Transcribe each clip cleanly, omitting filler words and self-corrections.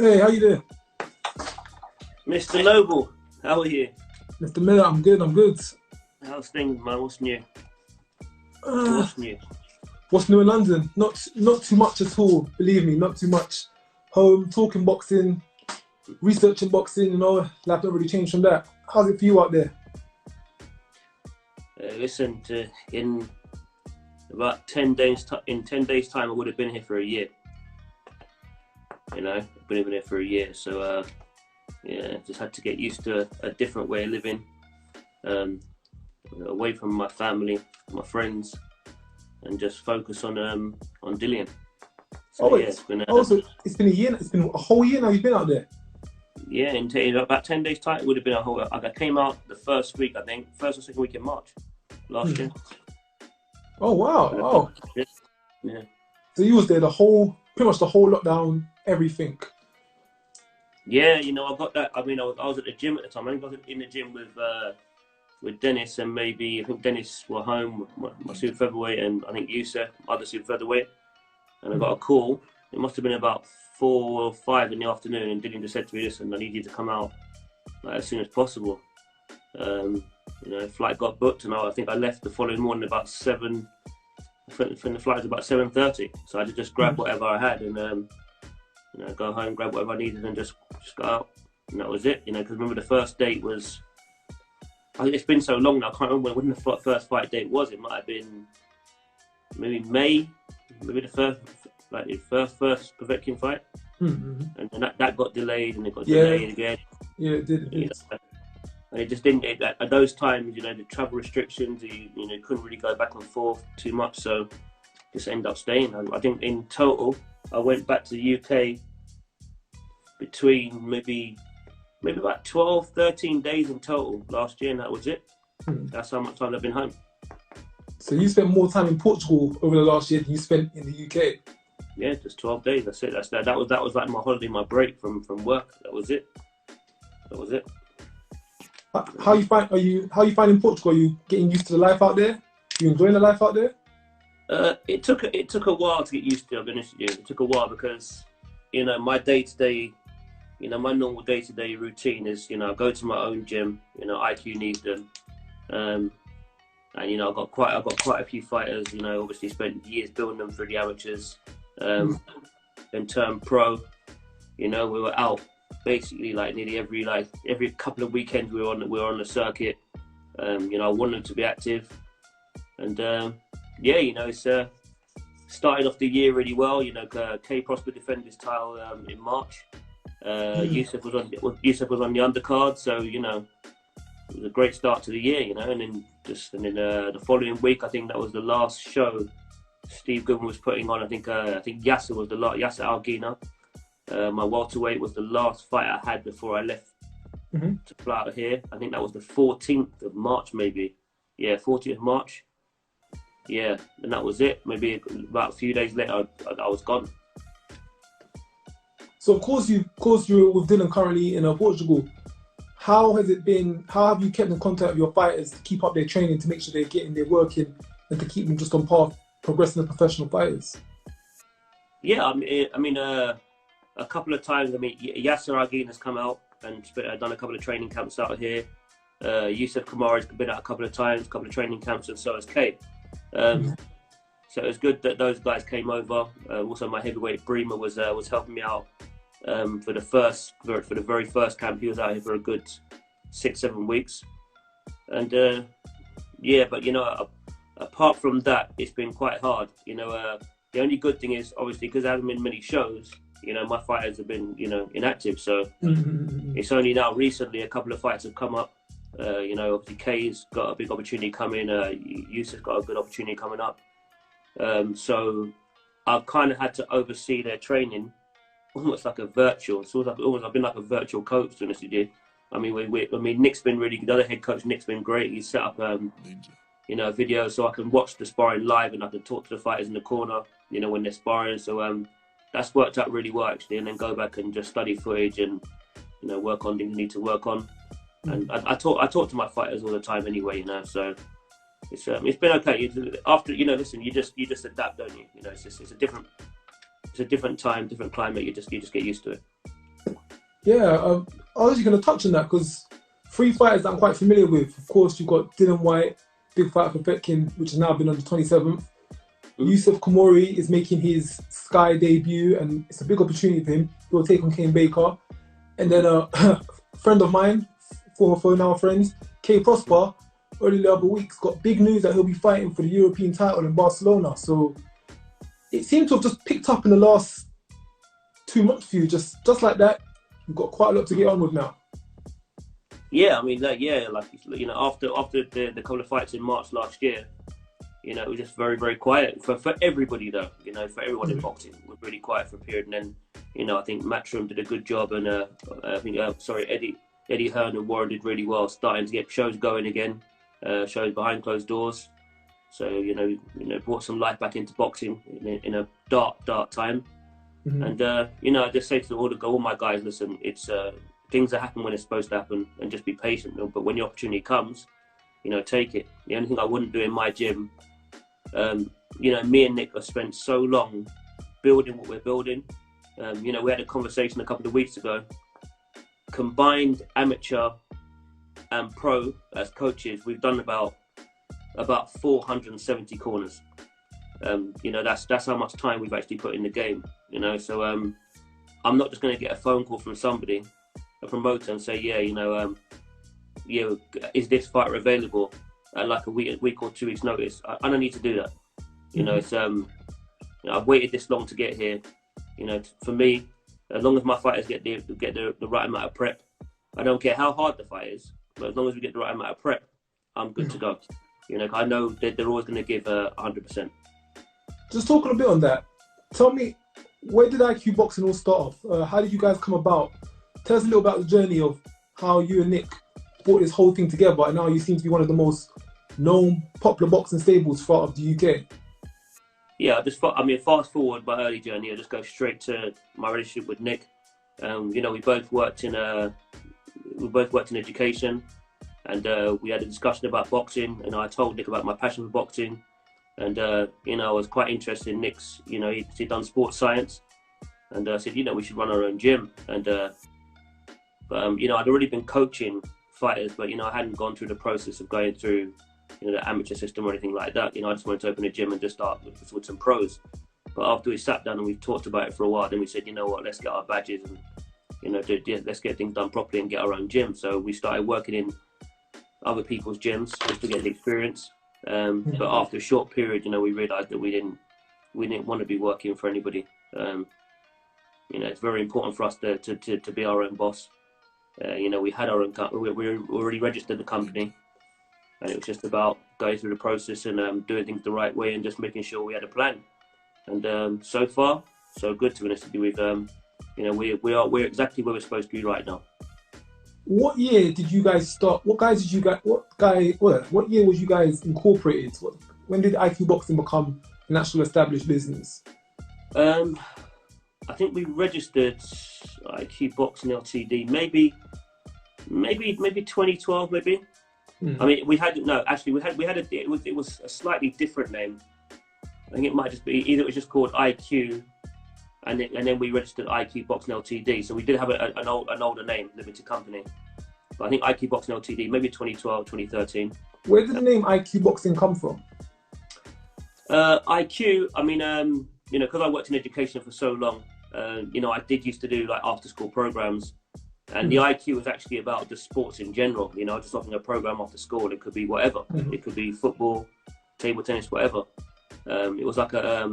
Hey, how you doing? Mr. Noble, how are you? Mr. Miller, I'm good, I'm good. How's things, man? What's new? Uh, What's new? what's new in London? Not too much at all, believe me, not too much. Home, talking boxing, researching boxing, life don't really change from that. How's it for you out there? Listen, in about 10 days, in 10 days time, I would have been here for a year. Been here for a year, so yeah, just had to get used to a different way of living, away from my family, my friends, and just focus on Dillian. So yeah, So it's been a year. It's been a whole year now. You've been out there. Yeah, in about 10 days time, it would have been a whole. I came out the first week, I think, first or second week in March last year. Oh wow! Oh, yeah. so you was there pretty much the whole lockdown, everything. Yeah, I got that. I was at the gym at the time. I think I was in the gym with Dennis and maybe I think Dennis were home, my super featherweight, and I think Youssef, other super featherweight. And I got a call. It must have been about 4 or 5 in the afternoon, and Dillian just said to me, "Listen, I need you to come out as soon as possible." Flight got booked, and I think I left the following morning about 7. I think the flight was about 7:30, so I had to just grab whatever I had and go home, grab whatever I needed, and just go out. And that was it. Because remember the first date was. I think it's been so long now. I can't remember when the first fight date was. It might have been maybe May, maybe the first Povetkin fight, and then that got delayed, and it got delayed again. Yeah, it did. And it just didn't. At those times, the travel restrictions, you couldn't really go back and forth too much, so just ended up staying. I think in total, I went back to the UK between maybe about 12, 13 days in total last year, and that was it. That's how much time I've been home. So you spent more time in Portugal over the last year than you spent in the UK? Yeah, just 12 days. That's it. That was like my holiday, my break from work. That was it. How you finding Portugal? Are you getting used to the life out there? You enjoying the life out there? It took a while to get used to. I'll be honest with you. It took a while because my day-to-day. My normal day-to-day routine is, I go to my own gym, IQ needs them. And, I've got quite a few fighters, obviously spent years building them through the amateurs, then turned pro. We were out basically like nearly every couple of weekends we were on the circuit. I wanted them to be active. And, it's started off the year really well. Prosper defended his title in March. Youssef was on the undercard, so it was a great start to the year, and then the following week, I think that was the last show Steve Goodman was putting on. I think Yasser was the last. Yasser Alguina, my welterweight, was the last fight I had before I left to fly out of here. I think that was the 14th of March, maybe. Yeah, 14th of March. Yeah, and that was it. Maybe about a few days later, I was gone. So of course you're with Dillian currently in Portugal. How has it been? How have you kept in contact with your fighters to keep up their training, to make sure they're getting their work in, and to keep them just on path, progressing as professional fighters? Yeah, a couple of times. Yasser Arguin has come out and done a couple of training camps out here. Youssef Khoumaris has been out a couple of times, a couple of training camps, and so has Kay. So it was good that those guys came over. Also, my heavyweight Bremer was helping me out for the very first camp. He was out here for a good 6-7 weeks, and but apart from that, it's been quite hard. The only good thing is obviously because there hasn't been many shows. My fighters have been inactive, so it's only now recently a couple of fights have come up. Obviously Kay's got a big opportunity coming. Youssef's got a good opportunity coming up. So I've kind of had to oversee their training, almost like a virtual. It's almost I've been like a virtual coach, to be honest with you. Nick's been really good. The other head coach, Nick's been great. He's set up, a video so I can watch the sparring live and I can talk to the fighters in the corner, when they're sparring. So that's worked out really well actually. And then go back and just study footage and work on things you need to work on. And I talk to my fighters all the time anyway, so it's been okay. After listen, you just adapt, don't you? It's a different time, different climate. You just get used to it. Yeah, I was going to touch on that because three fighters that I'm quite familiar with. Of course, you've got Dillian Whyte, big fighter for Povetkin, which has now been on the 27th. Youssef Khoumaris is making his Sky debut, and it's a big opportunity for him. He'll take on Kane Baker. And then a friend of mine, former now friends, Prosper, early the other week's got big news that he'll be fighting for the European title in Barcelona. So it seems to have just picked up in the last 2 months for you, just like that. You've got quite a lot to get on with now. Yeah, I mean, after the couple of fights in March last year, it was just very, very quiet for everybody, though. For everyone in boxing, it was really quiet for a period. And then, I think Matchroom did a good job, and Eddie Hearn and Warren did really well, starting to get shows going again, shows behind closed doors. So brought some life back into boxing in a dark time. And I just say to all my guys, listen, it's things that happen when it's supposed to happen, and just be patient. But when the opportunity comes, take it. The only thing I wouldn't do in my gym, me and Nick have spent so long building what we're building. We had a conversation a couple of weeks ago. Combined amateur and pro as coaches, we've done about 470 corners. That's how much time we've actually put in the game. So I'm not just going to get a phone call from somebody, a promoter, and say, is this fighter available at like a week or 2 weeks notice? I don't need to do that. It's I've waited this long to get here. For me, as long as my fighters get the right amount of prep, I don't care how hard the fight is, but as long as we get the right amount of prep, I'm good to go. I know that they're always going to give 100%. Just talking a bit on that, tell me, where did IQ Boxing all start off? How did you guys come about? Tell us a little about the journey of how you and Nick brought this whole thing together, and now you seem to be one of the most known, popular boxing stables throughout the UK. Yeah, fast forward my early journey. I just go straight to my relationship with Nick. We both worked in education, and we had a discussion about boxing. And I told Nick about my passion for boxing, and I was quite interested in Nick's. He'd done sports science, and I said, we should run our own gym. And I'd already been coaching fighters, but I hadn't gone through the process of going through the amateur system or anything like that. I just wanted to open a gym and just start with some pros. But after we sat down and we talked about it for a while, then we said, let's get our badges and let's get things done properly and get our own gym. So we started working in other people's gyms just to get the experience. But after a short period, we realised that we didn't want to be working for anybody. It's very important for us to be our own boss. We had our own company. We already registered the company, and it was just about going through the process and doing things the right way and just making sure we had a plan. And so far, so good, to be honest with you. We're exactly where we're supposed to be right now. What year did you guys start? What year was you guys incorporated? When did IQ Boxing become an actual established business? I think we registered IQ Boxing Ltd. maybe 2012, maybe. I mean, it was a slightly different name. I think it might just be either it was just called IQ, and then we registered IQ Boxing Ltd. So we did have an older name, limited company. But I think IQ Boxing Ltd. maybe 2012, 2013. Where did the name IQ Boxing come from? IQ, because I worked in education for so long, I did used to do like after school programs, and the IQ was actually about just sports in general. Just offering a program after school. It could be whatever. It could be football, table tennis, whatever. It was like a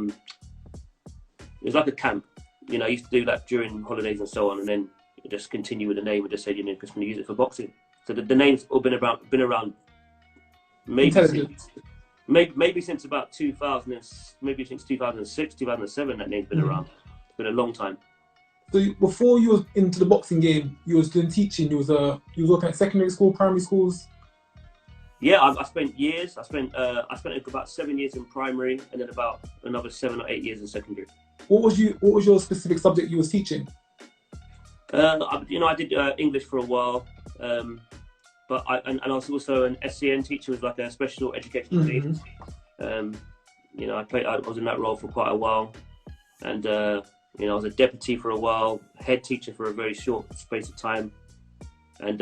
camp. I used to do that during holidays and so on, and then just continue with the name and just say, just going to use it for boxing. So the name's all been around maybe since about 2000, maybe since 2006, 2007. That name's been around. It's been a long time. So before you were into the boxing game, you was doing teaching. You was working at secondary school, primary schools. Yeah, I spent years. I spent about 7 years in primary, and then about another 7 or 8 years in secondary. What was your specific subject you was teaching? I did English for a while, but I was also an SCN teacher, with like a special education needs. I was in that role for quite a while, and You know, I was a deputy for a while, head teacher for a very short space of time. And,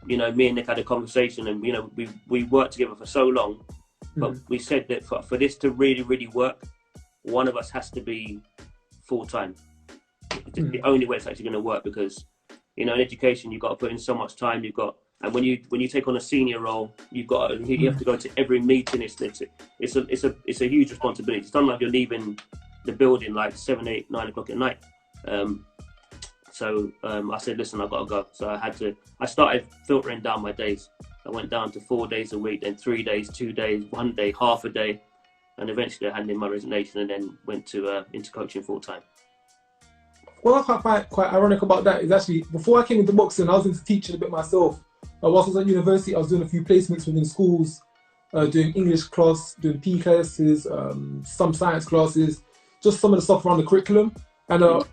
you know, me and Nick had a conversation, and, you know, we worked together for so long, but we said that for this to really, really work, one of us has to be full-time. It's the only way it's actually going to work, because, you know, in education, you've got to put in so much time. And when you take on a senior role, you have to go to every meeting. It's a huge responsibility. It's not like you're leaving the building like 7, 8, 9 o'clock at night. So I said, listen, I've got to go. So I started filtering down my days. I went down to 4 days a week, then 3 days, 2 days, 1 day, half a day. And eventually I handed in my resignation and then went into coaching full time. What I find quite ironic about that is actually, before I came into boxing, I was into teaching a bit myself. Whilst I was at university, I was doing a few placements within schools, doing English class, doing PE classes, some science classes, just some of the stuff around the curriculum. And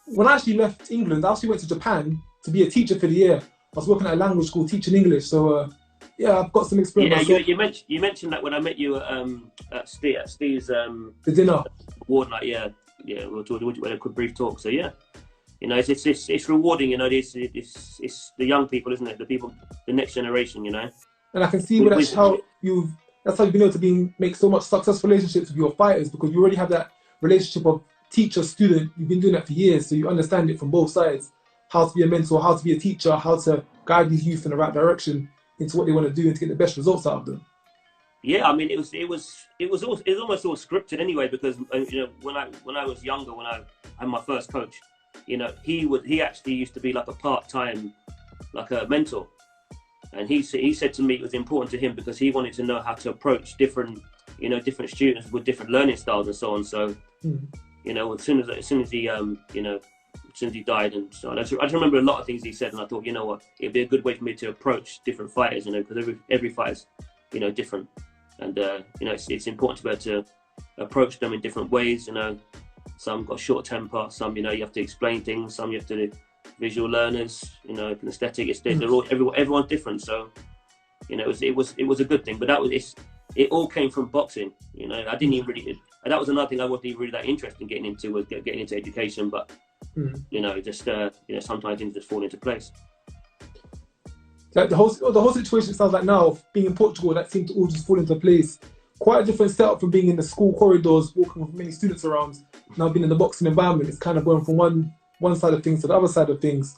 when I actually left England, I actually went to Japan to be a teacher for the year. I was working at a language school teaching English. So yeah, I've got some experience. Yeah, you mentioned that when I met you at Steve's the dinner award night. Yeah, we had a quick brief talk. So yeah. You know, it's rewarding. You know, it's the young people, isn't it? The people, the next generation. You know. And I can see that's how you've been able to make so much successful relationships with your fighters, because you already have that relationship of teacher-student. You've been doing that for years, so you understand it from both sides. How to be a mentor, how to be a teacher, how to guide these youth in the right direction into what they want to do and to get the best results out of them. Yeah, I mean, it was almost all scripted anyway, because you know, when I was younger, when I had my first coach. You know, he actually used to be like a part-time, like a mentor, and he said to me it was important to him because he wanted to know how to approach different students with different learning styles and so on. So, you know, as soon as he died, and so on, I just remember a lot of things he said, and I thought, you know what, it'd be a good way for me to approach different fighters, you know, because every fighter's, you know, different, and you know, it's important to be able to approach them in different ways, you know. Some got short temper, some, you know, you have to explain things, some you have to do visual learners, you know, kinesthetic. Everyone's different. So, you know, it was a good thing. But it all came from boxing. You know, I didn't even really. That was another thing I wasn't even really that interested in getting into, was getting into education. But you know, just you know, sometimes things just fall into place. Like the whole situation sounds like now, being in Portugal, that seemed to all just fall into place. Quite a different setup from being in the school corridors, walking with many students around. Now being in the boxing environment, it's kind of going from one side of things to the other side of things.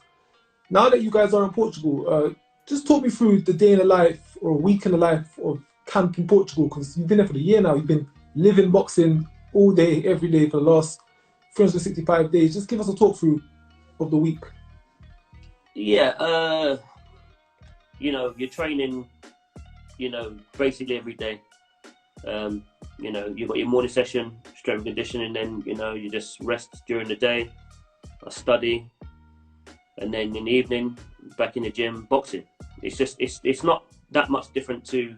Now that you guys are in Portugal, just talk me through the day in the life or a week in the life of camp in Portugal, because you've been there for the year now. You've been living boxing all day, every day for the last 365 days. Just give us a talk through of the week. Yeah, you know, you're training, you know, basically every day. You know, you've got your morning session, strength and conditioning, then, you know, you just rest during the day, study, and then in the evening, back in the gym, boxing. It's not that much different to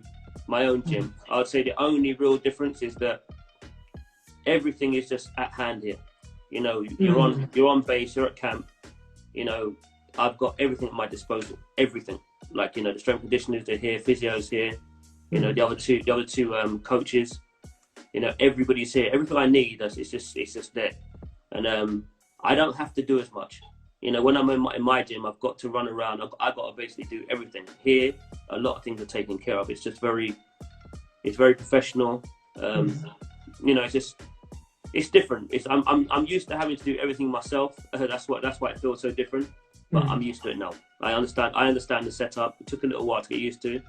my own gym. I would say the only real difference is that everything is just at hand here. You know, you're on base, you're at camp. You know, I've got everything at my disposal. Everything. Like, you know, the strength conditioners are here, physios here. You know, the other two coaches. You know, everybody's here. Everything I need, it's just there. And I don't have to do as much. You know, when I'm in my gym, I've got to run around. I've got to basically do everything. Here, a lot of things are taken care of. It's just very professional. You know, it's different. I'm used to having to do everything myself. That's why it feels so different. But I'm used to it now. I understand the setup. It took a little while to get used to,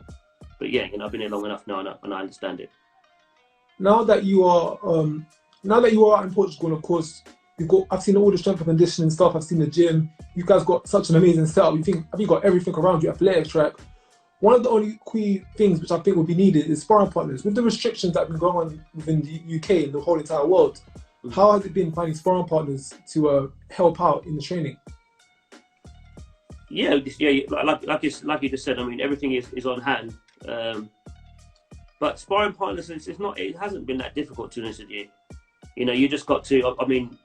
but yeah, you know, I've been here long enough now, and I understand it. Now that you are in Portugal, and of course, I've seen all the strength and conditioning stuff. I've seen the gym. You guys got such an amazing setup. Have you got everything around you? Athletic track. One of the only key things which I think would be needed is sparring partners. With the restrictions that have been going on within the UK and the whole entire world, how has it been finding sparring partners to help out in the training? Yeah, like you just said. I mean, everything is on hand. But sparring partners, it hasn't been that difficult, to be honest with you. You know, you just got to. I mean,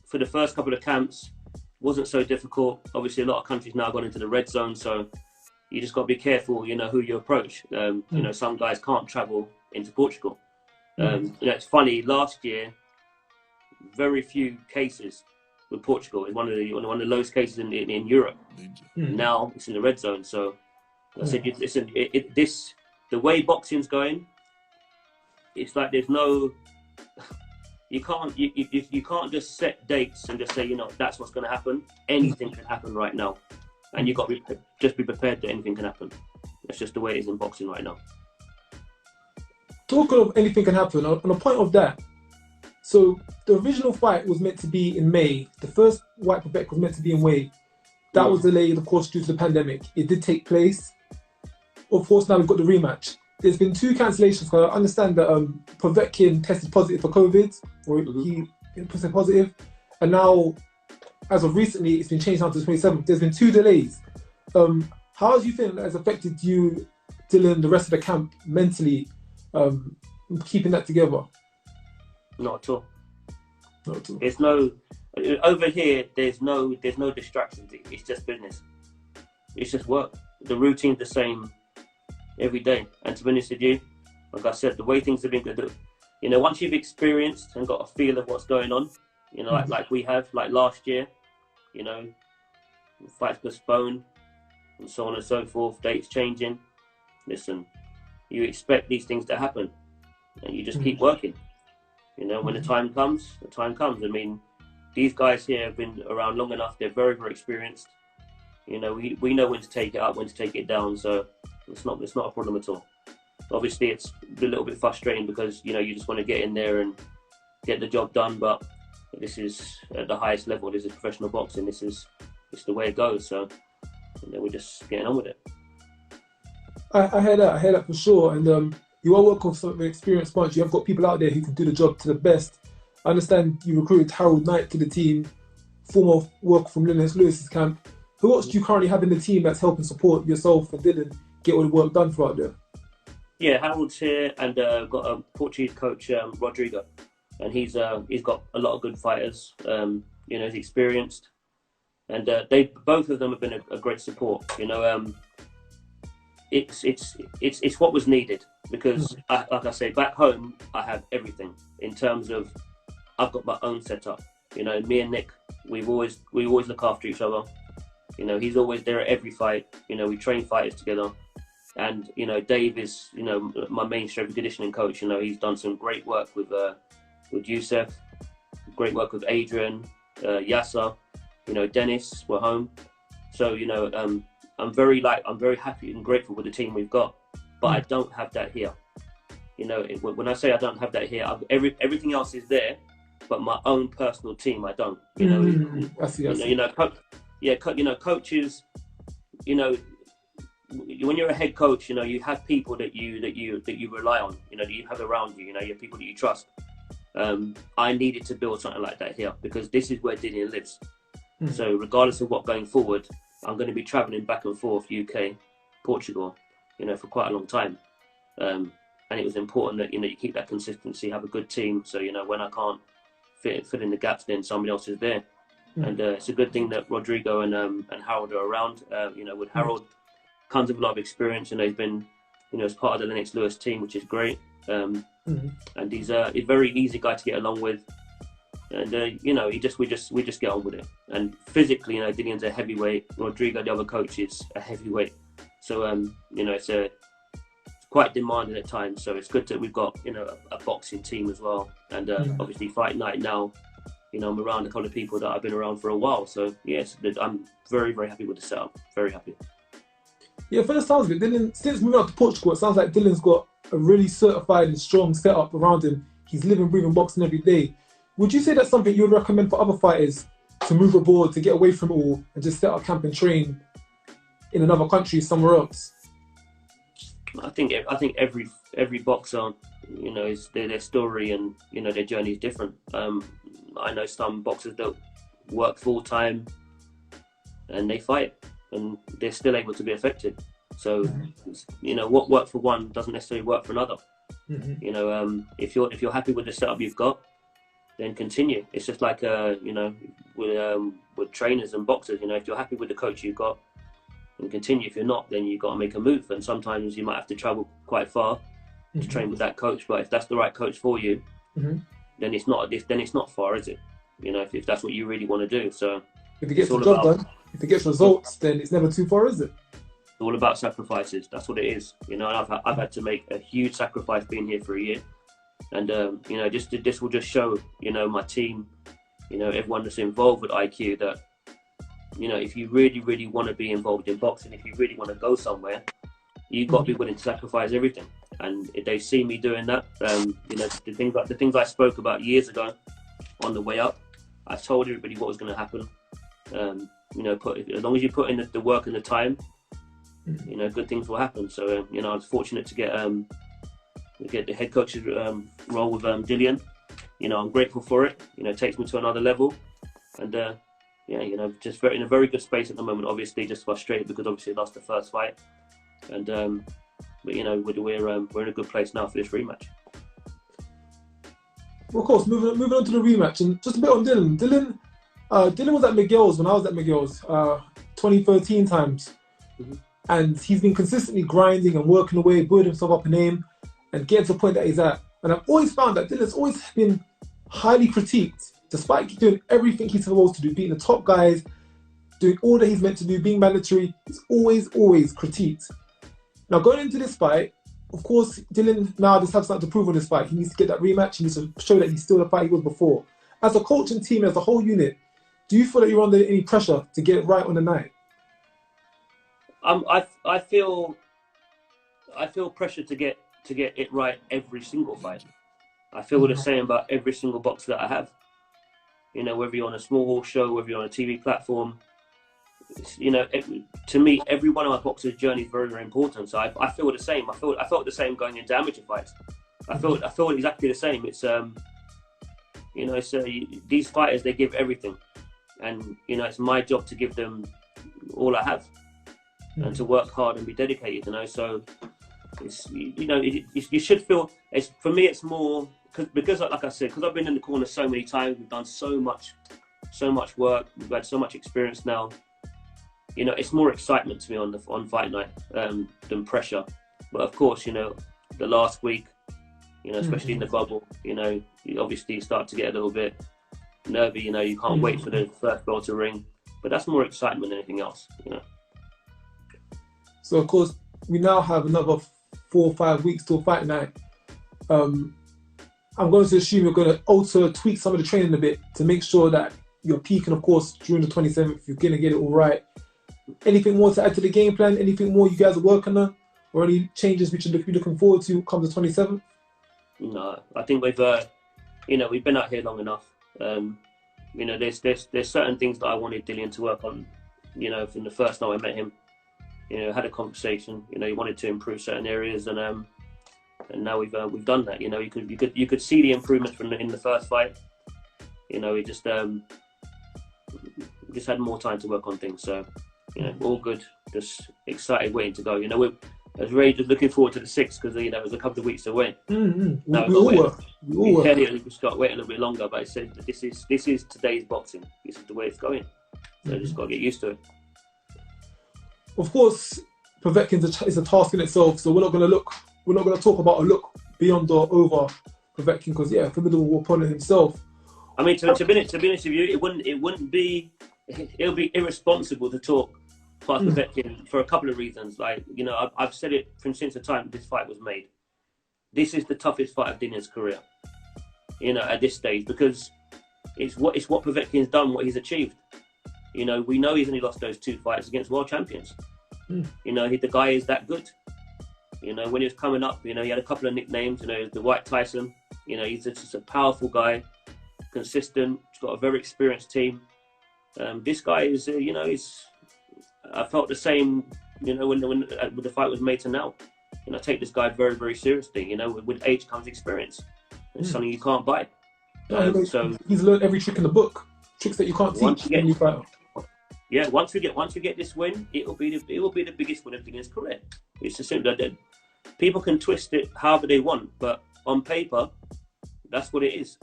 for the first couple of camps, wasn't so difficult. Obviously, a lot of countries now gone into the red zone, so you just got to be careful. You know, who you approach. You know, some guys can't travel into Portugal. You know, it's funny. Last year, very few cases with Portugal. It's one of the lowest cases in Europe. Now it's in the red zone. So I said, listen, the way boxing's going, it's like there's no. You can't just set dates and just say, you know, that's what's going to happen. Anything can happen right now, and you've got to just be prepared that anything can happen. That's just the way it is in boxing right now. Talking of anything can happen, on a point of that, so the original fight was meant to be in May. The first Whyte Povetkin was meant to be in May. That was delayed, of course, due to the pandemic. It did take place. Of course, now we've got the rematch. There's been 2 cancellations. So I understand that Povetkin tested positive for COVID, or he tested positive, and now, as of recently, it's been changed down to the 27th. There's been 2 delays. How do you think that has affected you, Dillian, the rest of the camp mentally, keeping that together? Not at all. Not at all. There's no over here. There's no distractions. It's just business. It's just work. The routine's the same every day. And to be honest with you, like I said, the way things have been good, you know, once you've experienced and got a feel of what's going on, you know, like we have, like last year, you know, fights postponed and so on and so forth, dates changing. Listen, you expect these things to happen, and you just keep working. You know, when the time comes, the time comes. I mean, these guys here have been around long enough. They're very, very experienced. You know, we know when to take it up, when to take it down. So it's not a problem at all. Obviously, it's a little bit frustrating because, you know, you just want to get in there and get the job done. But this is at the highest level. This is professional boxing. It's the way it goes. So, you know, we're just getting on with it. I hear that for sure. And you are working with some experienced bunch. You have got people out there who can do the job to the best. I understand you recruited Harold Knight to the team, former worker from Lewis's camp. Who else do you currently have in the team that's helping support yourself and Dillian get all the work done throughout there? Yeah, Harold's here, and got a Portuguese coach, Rodrigo, and he's got a lot of good fighters. You know, he's experienced, and both of them have been a great support. You know, it's what was needed because, like I say, back home I have everything in terms of I've got my own setup. You know, me and Nick, we always look after each other. You know, he's always there at every fight. You know, we train fighters together. And, you know, Dave is, you know, my main strength and conditioning coach. You know, he's done some great work with Youssef, great work with Adrian, Yasser, you know, Dennis, we're home. So, you know, I'm very happy and grateful with the team we've got, but I don't have that here. You know, when I say I don't have that here, everything else is there, but my own personal team, I don't. You know, I see. Coaches, you know, when you're a head coach, you know, you have people that you rely on, you know, that you have around you, you know, you have people that you trust. I needed to build something like that here because this is where Dillian lives. So regardless of what going forward, I'm going to be traveling back and forth UK, Portugal, you know, for quite a long time. And it was important that, you know, you keep that consistency, have a good team. So, you know, when I can't fill in the gaps, then somebody else is there. And it's a good thing that Rodrigo and Harold are around. You know, with Harold comes with a lot of experience. You know, he's been, you know, as part of the Lennox Lewis team, which is great. And he's a very easy guy to get along with. And you know, we just get on with it. And physically, you know, Dillian's a heavyweight. Rodrigo, the other coach, is a heavyweight. So you know, it's quite demanding at times. So it's good that we've got, you know, a boxing team as well. And obviously, fight night now. You know, I'm around a couple of people that I've been around for a while. So yes, I'm very, very happy with the setup. Very happy. Yeah, for the sounds of it, Dillian, since moving out to Portugal, it sounds like Dillian's got a really certified and strong setup around him. He's living, breathing boxing every day. Would you say that's something you would recommend for other fighters to move abroad, to get away from it all and just set up camp and train in another country, somewhere else? I think every boxer, you know, is their story and, you know, their journey is different. I know some boxers that work full time and they fight and they're still able to be effective. So, you know, what worked for one doesn't necessarily work for another. You know, if you're happy with the setup you've got, then continue. It's just like you know, with trainers and boxers. You know, if you're happy with the coach you've got, then continue. If you're not, then you've got to make a move. And sometimes you might have to travel quite far to train with that coach. But if that's the right coach for you, then it's not far, is it? You know, if that's what you really want to do. So if it gets the job done, if it gets results, then it's never too far, is it? It's all about sacrifices. That's what it is. You know, and I've had to make a huge sacrifice being here for a year, and you know, this will just show, you know, my team, you know, everyone that's involved with IQ that, you know, if you really want to be involved in boxing, if you really want to go somewhere, you've got to be willing to sacrifice everything. And if they see me doing that, you know, the things I spoke about years ago on the way up, I told everybody what was going to happen. You know, as long as you put in the work and the time, you know, good things will happen. So, you know, I was fortunate to get the head coach's role with Dillian. You know, I'm grateful for it. You know, it takes me to another level. And yeah, you know, just in a very good space at the moment. Obviously, just frustrated because obviously I lost the first fight. And but you know, we're in a good place now for this rematch. Well, of course, moving on to the rematch, and just a bit on Dillian. Dillian was at Miguel's when I was at Miguel's 2013 times. And he's been consistently grinding and working away, building himself up a name and getting to the point that he's at. And I've always found that Dillian's always been highly critiqued, despite doing everything he's supposed to do, beating the top guys, doing all that he's meant to do, being mandatory. He's always critiqued. Now, going into this fight, of course, Dillian now just has something to prove on this fight. He needs to get that rematch. He needs to show that he's still the fight he was before. As a coach and team, as a whole unit, do you feel that you're under any pressure to get it right on the night? I feel pressure to get it right every single fight. I feel the same about every single boxer that I have. You know, whether you're on a small hall show, whether you're on a TV platform, you know, to me, every one of my boxers' journey is very important. So I feel the same. I felt the same going into amateur fights. I feel exactly the same. It's you know, it's these fighters, they give everything, and you know, it's my job to give them all I have. And to work hard and be dedicated, you know. So it's, you know, you should feel. For me, it's more because like I said, because I've been in the corner so many times. We've done so much work. We've had so much experience now. You know, it's more excitement to me on fight night than pressure. But of course, you know, the last week, you know, especially in the bubble, you know, you obviously start to get a little bit nervy. You know, you can't wait for the first bell to ring. But that's more excitement than anything else, you know. So, of course, we now have another 4 or 5 weeks till fight night. I'm going to assume you're going to tweak some of the training a bit to make sure that you're peaking, of course, during the 27th. You're going to get it all right. Anything more to add to the game plan? Anything more you guys are working on? Or any changes which you're looking forward to come the 27th? No, I think you know, we've been out here long enough. You know, there's certain things that I wanted Dillian to work on, you know, from the first time I met him. You know, had a conversation. You know, he wanted to improve certain areas, and now we've done that. You know, you could see the improvements in the first fight. You know, we just had more time to work on things. So, you know, all good. Just excited, waiting to go. You know, I was really just looking forward to the 6th because, you know, it was a couple of weeks away. We all were. Yeah, we just got to wait a little bit longer. But I said this is today's boxing. This is the way it's going. So just got to get used to it. Of course, Povetkin is a task in itself, so we're not going to talk about a look beyond or over Povetkin because, yeah, formidable opponent himself. I mean, to be honest with you, it would be irresponsible to talk past Povetkin for a couple of reasons. Like, you know, I've said it since the time this fight was made. This is the toughest fight of Dillian's career. You know, at this stage, because it's what Povetkin's done, what he's achieved. You know, we know he's only lost those 2 fights against world champions. You know, the guy is that good. You know, when he was coming up, you know, he had a couple of nicknames. You know, the White Tyson. You know, he's just a powerful guy, consistent. He's got a very experienced team. This guy is, you know, I felt the same. You know, when the fight was made to now. You know, I take this guy very, very seriously. You know, with age comes experience. It's something you can't buy. So he's learned every trick in the book. Tricks that you can't teach when you fight. Yeah, once we get this win, it will be the biggest win of Dillian's career. It's as simple as that. People can twist it however they want, but on paper, that's what it is,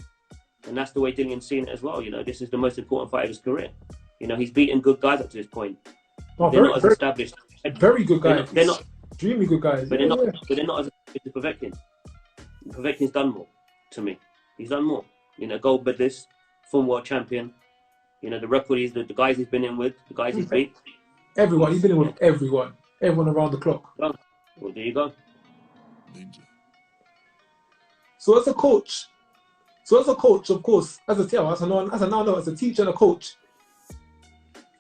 and that's the way Dillian's seen it as well. You know, this is the most important fight of his career. You know, he's beaten good guys up to this point. They're not as established. Very good guys. They're not extremely good guys. But they're not as established as Povetkin. Povetkin's done more to me. He's done more. You know, gold medalist, former world champion. You know, the record is the guys he's been in with, the guys he's beat. Everyone. He's been in with everyone. Everyone around the clock. Well, there you go. So as a coach, of course, as a teacher and a coach,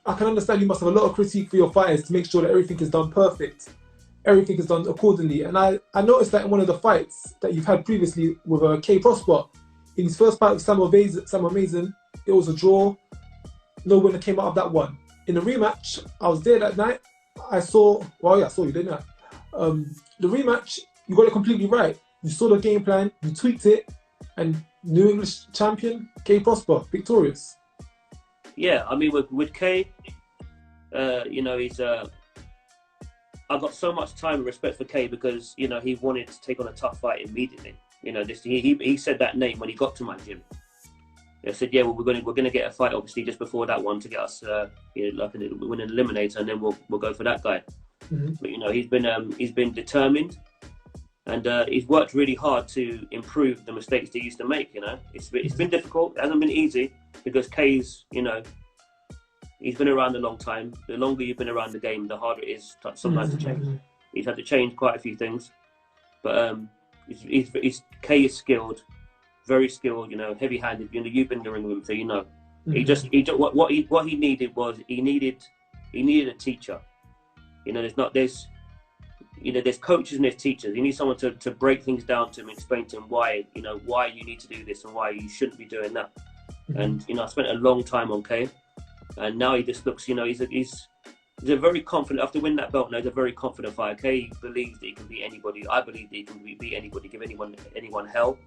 I can understand you must have a lot of critique for your fighters to make sure that everything is done perfect, everything is done accordingly. And I noticed that in one of the fights that you've had previously with K Prosper, in his first fight with Sam Mason, it was a draw. No winner came out of that one. In the rematch, I was there that night. I saw you, didn't I? The rematch, you got it completely right. You saw the game plan, you tweaked it, and New English champion, K Prosper, victorious. Yeah, I mean, with K, you know, I've got so much time and respect for K because, you know, he wanted to take on a tough fight immediately. You know, he said that name when he got to my gym. They said, yeah, well, we're gonna get a fight obviously just before that one to get us, you know, like win an eliminator, and then we'll go for that guy. Mm-hmm. But you know, he's been determined, and he's worked really hard to improve the mistakes he used to make. You know, it's been difficult. It hasn't been easy because K's, you know, he's been around a long time. The longer you've been around the game, the harder it is sometimes to change. He's had to change quite a few things, but K is skilled. Very skilled, you know, heavy-handed. You know, you've been in the ring with him, so you know. Mm-hmm. What he needed was he needed a teacher. You know, there's coaches and there's teachers. You need someone to break things down to him, explain to him why you need to do this and why you shouldn't be doing that. Mm-hmm. And you know, I spent a long time on K, and now he just looks, you know, he's a very confident. After winning that belt, now he's a very confident fighter. K believes that he can beat anybody. I believe that he can beat anybody, give anyone hell.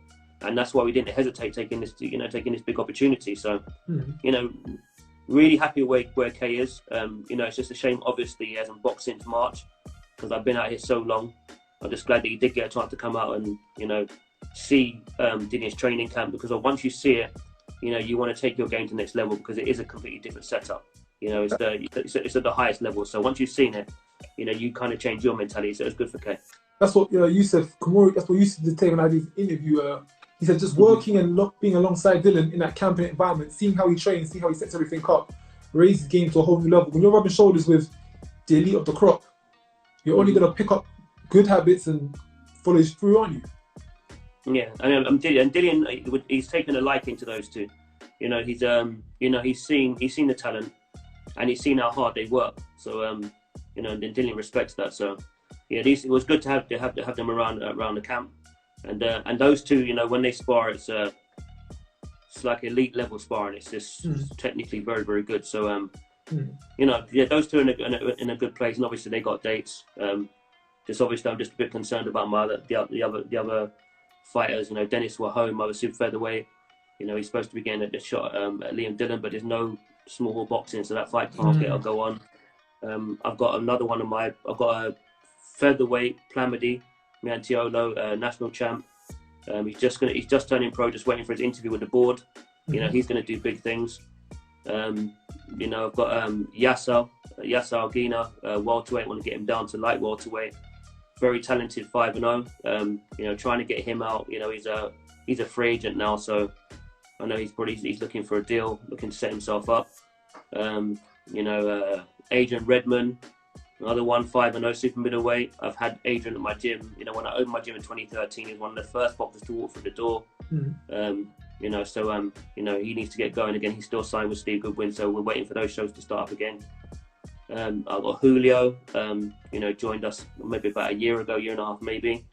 And that's why we didn't hesitate taking this big opportunity. So, you know, really happy where K is. You know, it's just a shame, obviously, he hasn't boxed since March because I've been out here so long. I'm just glad that he did get a chance to come out and, you know, see Dillian's training camp, because once you see it, you know, you want to take your game to the next level because it is a completely different setup. You know, it's at the highest level. So once you've seen it, you know, you kind of change your mentality. So it's good for K. That's what Youssef Khoumaris, that's what Youssef did when I did his interview. He said just working and not being alongside Dillian in that camping environment, seeing how he trains, seeing how he sets everything up, raises his game to a whole new level. When you're rubbing shoulders with the elite of the crop, you're only going to pick up good habits and follow through on you. Yeah, and Dillian, he's taken a liking to those two. You know, he's seen the talent and he's seen how hard they work. So, you know, and Dillian respects that. So, yeah, it was good to have them around the camp. And those two, you know, when they spar, it's like elite level sparring. It's just technically very, very good. So, you know, yeah, those two are in a good place. And obviously they got dates. Just obviously I'm just a bit concerned about the other fighters. You know, Dennis Wahome, I was super featherweight. You know, he's supposed to be getting a shot at Liam Dillon, but there's no small ball boxing, so that fight can't go on. I've got another one I've got a featherweight Plamedy Miantiolo, national champ. He's just turning pro, just waiting for his interview with the board. You know, he's going to do big things. You know, I've got Yasser Alguina, welterweight. Want to get him down to light welterweight. Very talented 5-0. You know, trying to get him out. You know, he's a free agent now, so I know he's looking for a deal, looking to set himself up. You know, Adrian Redmond. Another 5-0 super middleweight. I've had Adrian at my gym. You know, when I opened my gym in 2013, he was one of the first boxers to walk through the door. You know, so you know, he needs to get going again. He's still signed with Steve Goodwin, so we're waiting for those shows to start up again. I've got Julio. You know, joined us maybe about a year ago, year and a half maybe.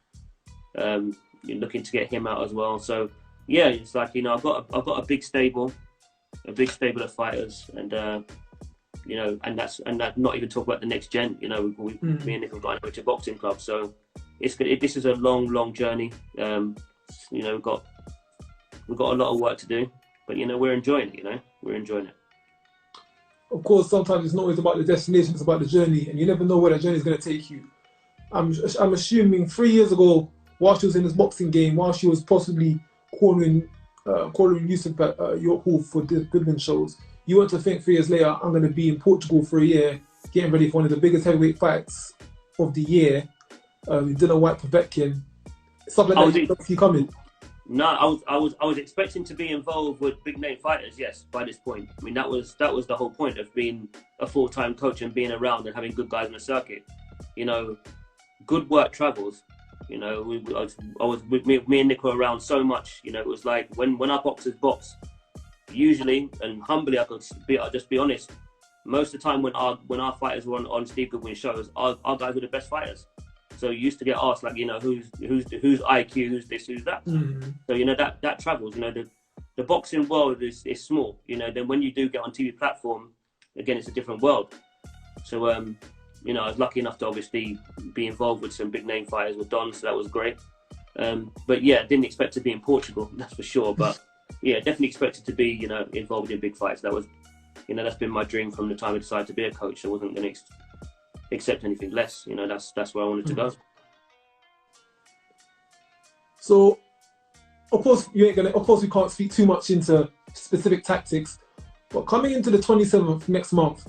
You're looking to get him out as well. So yeah, it's like, you know, I've got a big stable of fighters, and you know, and that's not even talk about the next gen. You know, me and Nick have got a boxing club, so this is a long journey. You know, we've got a lot of work to do, but you know, we're enjoying it. You know, we're enjoying it. Of course, sometimes it's not always about the destination; it's about the journey, and you never know where that journey is going to take you. I'm assuming 3 years ago, while she was in this boxing game, while she was possibly cornering Youssef at York Hall for the Goodwin shows, you want to think 3 years later, I'm going to be in Portugal for a year, getting ready for one of the biggest heavyweight fights of the year. Whyte Povetkin. Stuff like that, you don't see coming. No, I was expecting to be involved with big name fighters. Yes, by this point, I mean that was the whole point of being a full-time coach and being around and having good guys on the circuit. You know, good work travels. You know, I was with me and Nick were around so much. You know, it was like when our boxers box, usually and humbly, I'll just be honest. Most of the time when our fighters were on Steve Goodwin's shows, our guys were the best fighters. So you used to get asked, like, you know, who's IQ, who's this, who's that. Mm-hmm. So, you know, that travels. You know, the boxing world is small. You know, then when you do get on TV platform, again, it's a different world. So, you know, I was lucky enough to obviously be involved with some big name fighters with Don, so that was great. But yeah, didn't expect to be in Portugal, that's for sure. But yeah, definitely expected to be, you know, involved in big fights. That was, you know, that's been my dream from the time I decided to be a coach. I wasn't going to accept anything less. You know, that's where I wanted to go. So, of course, we can't speak too much into specific tactics, but coming into the 27th next month,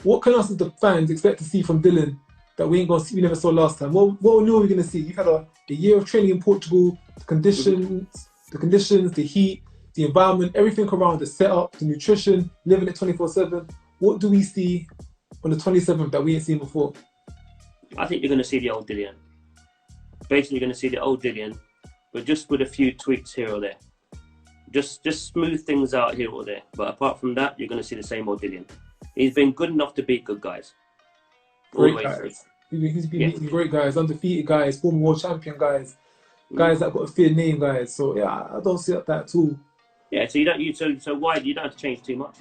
what can us as the fans expect to see from Dillian that we never saw last time? What new are we going to see? You've had a year of training in Portugal, the conditions, the heat, the environment, everything around the setup, the nutrition, living it 24/7. What do we see on the 27th that we ain't seen before? I think you're going to see the old Dillian. Basically, you're going to see the old Dillian, but just with a few tweaks here or there. Just smooth things out here or there. But apart from that, you're going to see the same old Dillian. He's been good enough to beat good guys. Great guys. He's been beating great guys, undefeated guys, former world champion guys, guys that got a fair name guys. So yeah, I don't see that at all. Yeah, so Whyte, you don't have to change too much.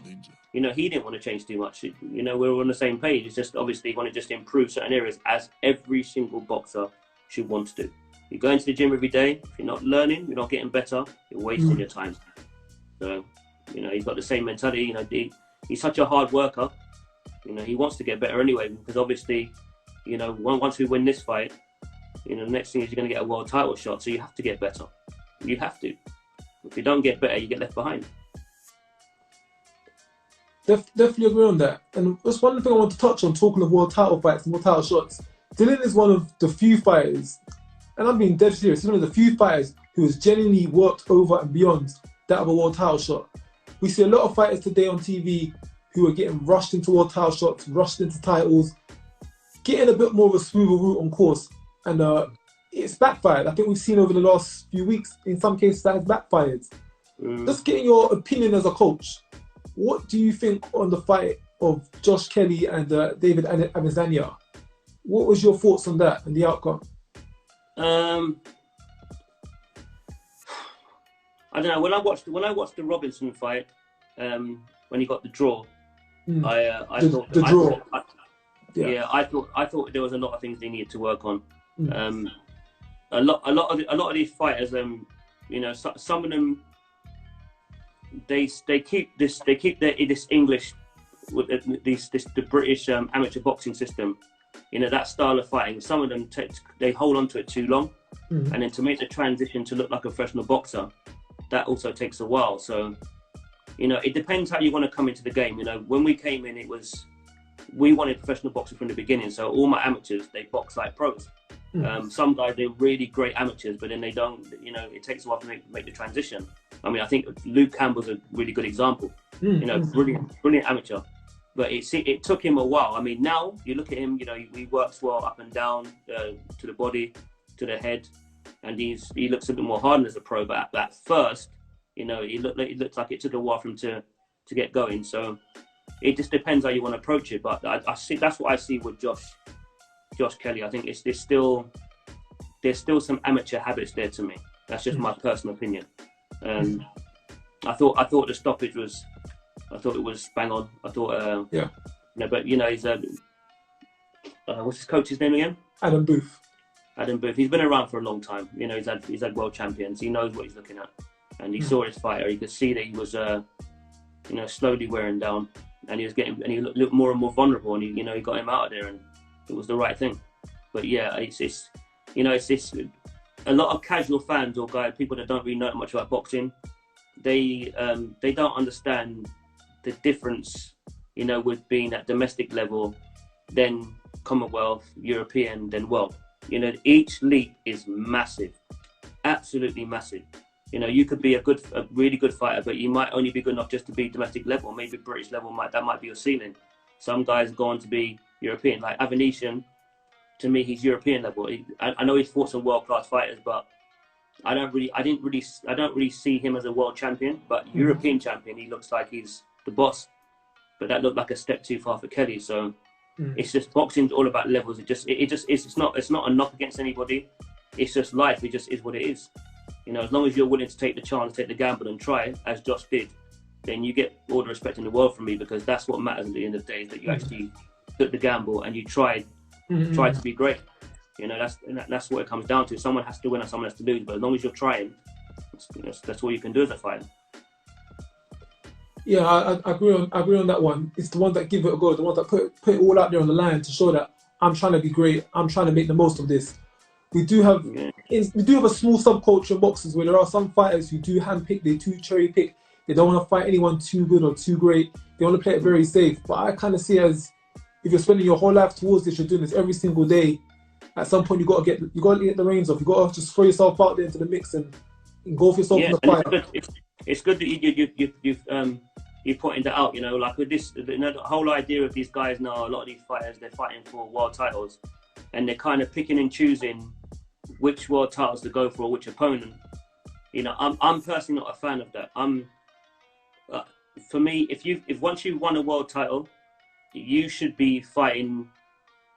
You know, he didn't want to change too much. You know, we were on the same page. It's just obviously you want to just improve certain areas, as every single boxer should want to do. You go into the gym every day. If you're not learning, you're not getting better, you're wasting your time. So, you know, he's got the same mentality. You know, he's such a hard worker. You know, he wants to get better anyway, because obviously, you know, once we win this fight, you know, the next thing is you're going to get a world title shot. So you have to get better. You have to. If you don't get better, you get left behind. Definitely agree on that. And just one thing I want to touch on, talking of world title fights and world title shots, Dillian is one of the few fighters, and I'm being dead serious, he's one of the few fighters who has genuinely worked over and beyond that of a world title shot. We see a lot of fighters today on TV who are getting rushed into world title shots, rushed into titles, getting a bit more of a smoother route on course. And it's backfired. I think we've seen over the last few weeks, in some cases, that has backfired. Just getting your opinion as a coach, what do you think on the fight of Josh Kelly and David Adesanya? What was your thoughts on that and the outcome? I don't know. When I watched the Robinson fight, when he got the draw, I thought there was a lot of things they needed to work on. A lot of these fighters, you know, some of them, they keep this English, the British amateur boxing system. You know, that style of fighting. Some of them they hold on to it too long, and then to make the transition to look like a professional boxer, that also takes a while. So, you know, it depends how you want to come into the game. You know, when we came in, we wanted professional boxing from the beginning. So all my amateurs, they box like pros. Some guys, they're really great amateurs, but then they don't, you know, it takes a while to make the transition. I mean, I think Luke Campbell's a really good example. You know, brilliant amateur. But it took him a while. I mean, now you look at him, you know, he works well up and down to the body, to the head, and he looks a bit more hardened as a pro. But at first, you know, it looked like it took a while for him to get going. So it just depends how you want to approach it. But I see, that's what I see with Josh Kelly. I think there's still some amateur habits there to me. That's just my personal opinion. I thought the stoppage was. I thought it was bang on. I thought, yeah. No, but you know, he's what's his coach's name again? Adam Booth. Adam Booth. He's been around for a long time. You know, he's had world champions. He knows what he's looking at, and he saw his fighter. He could see that he was, you know, slowly wearing down, and he looked more and more vulnerable, and he got him out of there, and it was the right thing. But yeah, it's a lot of casual fans or people that don't really know much about boxing. They don't understand the difference, you know, with being at domestic level, then Commonwealth, European, then world. You know, each leap is massive, absolutely massive. You know, you could be a really good fighter, but you might only be good enough just to be domestic level. Maybe British level that might be your ceiling. Some guys go on to be European, like Avanesian. To me, he's European level. I know he's fought some world-class fighters, but I don't really see him as a world champion. But European champion, he looks like he's the boss. But that looked like a step too far for Kelly. So it's just, boxing's all about levels. It's not a knock against anybody. It's just life. It just is what it is. You know, as long as you're willing to take the chance, take the gamble, and try, as Josh did, then you get all the respect in the world from me, because that's what matters at the end of the day, is that you actually took the gamble and you tried to be great. You know, that's what it comes down to. Someone has to win and someone has to lose, but as long as you're trying, that's all you can do as a fighter. Yeah, I agree on that one. It's the ones that give it a go, the ones that put it all out there on the line to show that I'm trying to be great, I'm trying to make the most of this. We do have a small subculture in boxers where there are some fighters who do handpick, they do cherry pick. They don't want to fight anyone too good or too great. They want to play it very safe. But I kind of see it as, if you're spending your whole life towards this, you're doing this every single day. At some point, you got to get the reins off. You got to just throw yourself out there into the mix and engulf yourself in the fight. It's good that you pointed that out. You know, like with this, the whole idea of these guys now, a lot of these fighters, they're fighting for world titles, and they're kind of picking and choosing which world titles to go for or which opponent. You know, I'm personally not a fan of that. For me, if once you've won a world title, you should be fighting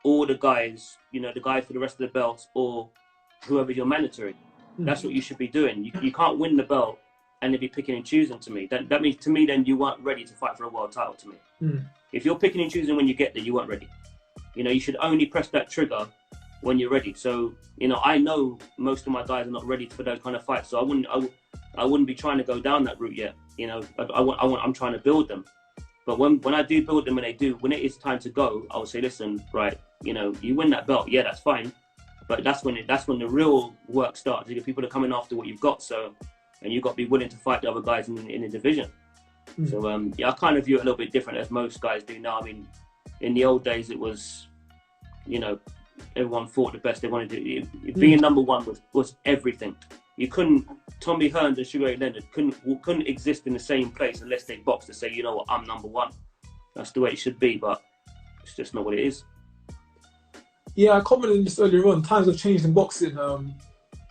all the guys, you know, the guy for the rest of the belts or whoever you're mandatory. That's what you should be doing. You can't win the belt and then be picking and choosing. To me, that means, to me, then you weren't ready to fight for a world title. To me, if you're picking and choosing when you get there, you weren't ready. You know, you should only press that trigger when you're ready. So, you know, I know most of my guys are not ready for those kind of fights. So I wouldn't be trying to go down that route yet. You know, I'm trying to build them. But when I do build them, when it is time to go, I will say, listen, right, you know, you win that belt, yeah, that's fine. But that's when the real work starts. You get people that are coming after what you've got. So, and you've got to be willing to fight the other guys in the division. So, yeah, I kind of view it a little bit different, as most guys do now. I mean, in the old days, it was, you know, everyone fought the best. They wanted to. Being number one was everything. You couldn't. Tommy Hearns and Sugar Ray Leonard couldn't exist in the same place unless they boxed to say, you know what, I'm number one. That's the way it should be, but it's just not what it is. Yeah, I commented on this earlier on. Times have changed in boxing.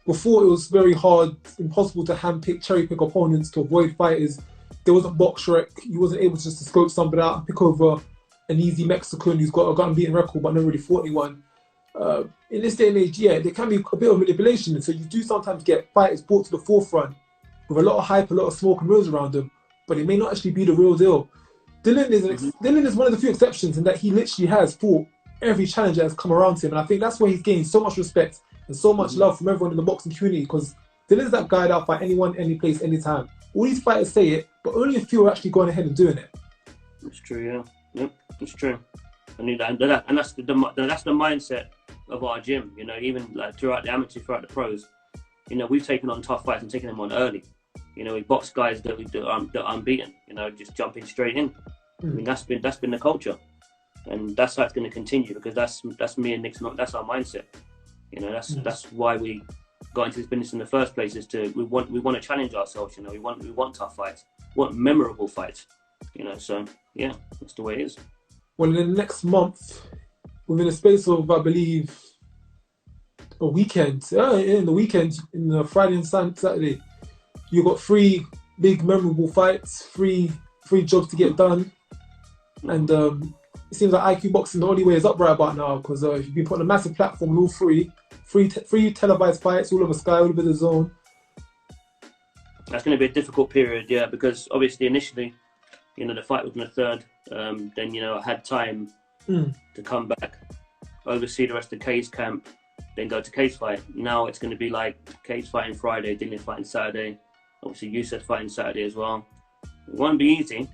Before, it was very hard, impossible to handpick, cherry pick opponents to avoid fighters. There wasn't box rec. You wasn't able just to scope somebody out and pick over an easy Mexican who's got a unbeaten record but never really fought anyone. In this day and age, yeah, there can be a bit of manipulation, and so you do sometimes get fighters brought to the forefront with a lot of hype, a lot of smoke and mirrors around them, but it may not actually be the real deal. Dillian is one of the few exceptions in that he literally has fought every challenger that's come around to him, and I think that's where he's gained so much respect and so much love from everyone in the boxing community, because Dillian's that guy that'll fight anyone, any place, anytime. All these fighters say it, but only a few are actually going ahead and doing it. It's true, yeah. Yep, it's true. I need that, and that's the mindset of our gym. You know, even like throughout the amateur, throughout the pros, you know, we've taken on tough fights and taken them on early. You know, we box guys that are unbeaten. You know, just jumping straight in. I mean, that's been the culture, and that's how it's going to continue, because that's me and Nick's. That's our mindset. You know, that's why we got into this business in the first place. Is we want to challenge ourselves. You know, we want tough fights, we want memorable fights. You know, so yeah, that's the way it is. Well, in the next month, within a space of, I believe, a weekend, in the Friday and Saturday, you got 3 big memorable fights, 3 jobs to get done, and it seems like IQ Boxing the only way is up right about now, because you've been putting a massive platform on all 3 televised fights all over Sky, all over the zone. That's going to be a difficult period, yeah, because obviously initially, you know, the fight was on the 3rd. Then, you know, I had time to come back, oversee the rest of Kay's camp, then go to Kay's fight. Now it's going to be like Kay's fighting Friday, Dillian fighting Saturday, obviously Youssef fighting Saturday as well. It won't be easy,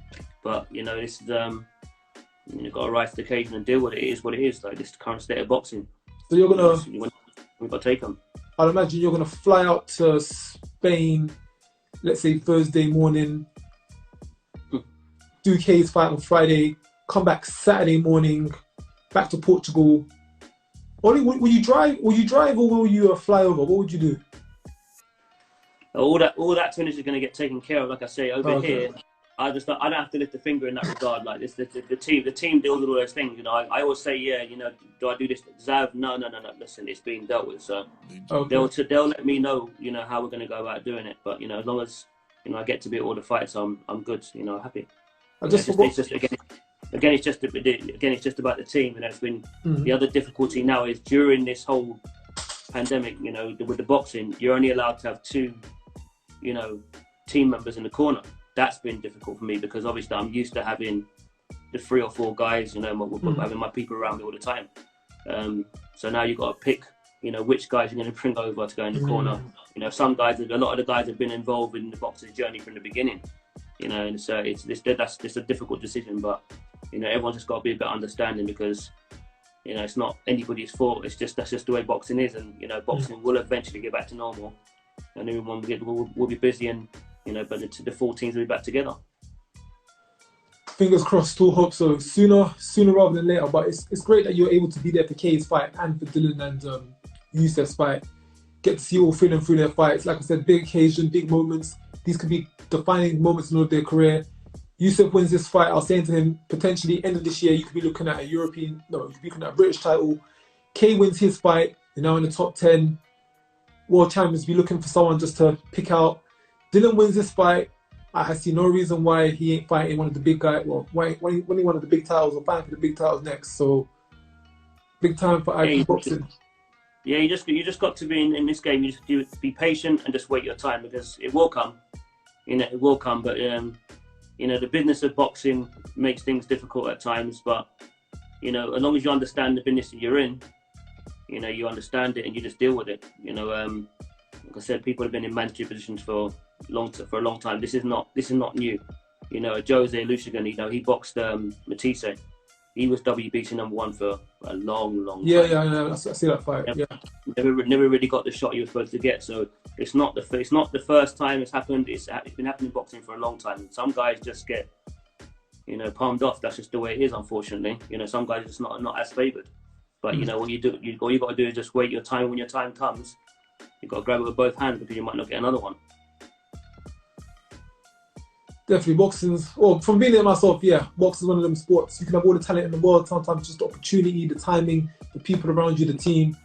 but, you know, this is, you've got to rise to the occasion and deal with it. It is what it is. Like, this is the current state of boxing. So we've got to take them. I'd imagine you're going to fly out to Spain, let's say Thursday morning, do Kay's fight on Friday, come back Saturday morning, back to Portugal. Will you drive or will you fly over? What would you do? All that finish is going to get taken care of. Like I say, over Okay. here, I don't have to lift a finger in that regard. Like this, the team deals with all those things. You know, I always say, yeah, you know, do I do this? Zav, no. Listen, it's being dealt with. So they'll let me know, you know, how we're going to go about doing it. But you know, as long as you know I get to be at all the fights, I'm good. You know, happy. It's just about the team. You know, it's been the other difficulty now is during this whole pandemic. You know, with the boxing, you're only allowed to have 2, you know, team members in the corner. That's been difficult for me because obviously I'm used to having the 3 or 4 guys, you know, having my people around me all the time. So now you've got to pick, you know, which guys you're going to bring over to go in the corner. You know, a lot of the guys have been involved in the boxing journey from the beginning. You know, and so that's just a difficult decision. But you know, everyone's just got to be a bit understanding because you know it's not anybody's fault. That's just the way boxing is, and you know, boxing will eventually get back to normal, and everyone will be busy and. You know, but the 4 teams will be back together. Fingers crossed, still hope so. Sooner rather than later. But it's great that you're able to be there for Kay's fight and for Dillian and Youssef's fight. Get to see all feeling through their fights. Like I said, big occasion, big moments. These could be defining moments in their career. Youssef wins this fight. I was saying to him, potentially end of this year, you could be looking at you could be looking at a British title. Kay wins his fight. You're now in the top 10. World champions be looking for someone just to pick out. Dillian wins this fight. I see no reason why he ain't fighting one of the big guys. Well, when he one of the big titles or fighting for the big titles next. So big time for IQ boxing. Yeah, you just got to be in this game. You just do be patient and just wait your time because it will come. You know, it will come. But you know, the business of boxing makes things difficult at times. But you know, as long as you understand the business that you're in, you know, you understand it and you just deal with it. You know, like I said, people have been in mandatory positions for a long time. This is not new. You know, Jose Lucigan, you know, he boxed Matisse. He was WBC #1 for a long time. Yeah, I know. I see that fight. Never really got the shot he was supposed to get. So it's not the first time it's happened. It's been happening in boxing for a long time. Some guys just get, you know, palmed off. That's just the way it is, unfortunately. You know, some guys are just not as favoured. But you know, what all you got to do is just wait your time. When your time comes, you've got to grab it with both hands because you might not get another one. Definitely, boxing's, well, from being there myself, yeah, boxing's one of them sports. You can have all the talent in the world, sometimes just the opportunity, the timing, the people around you, the team.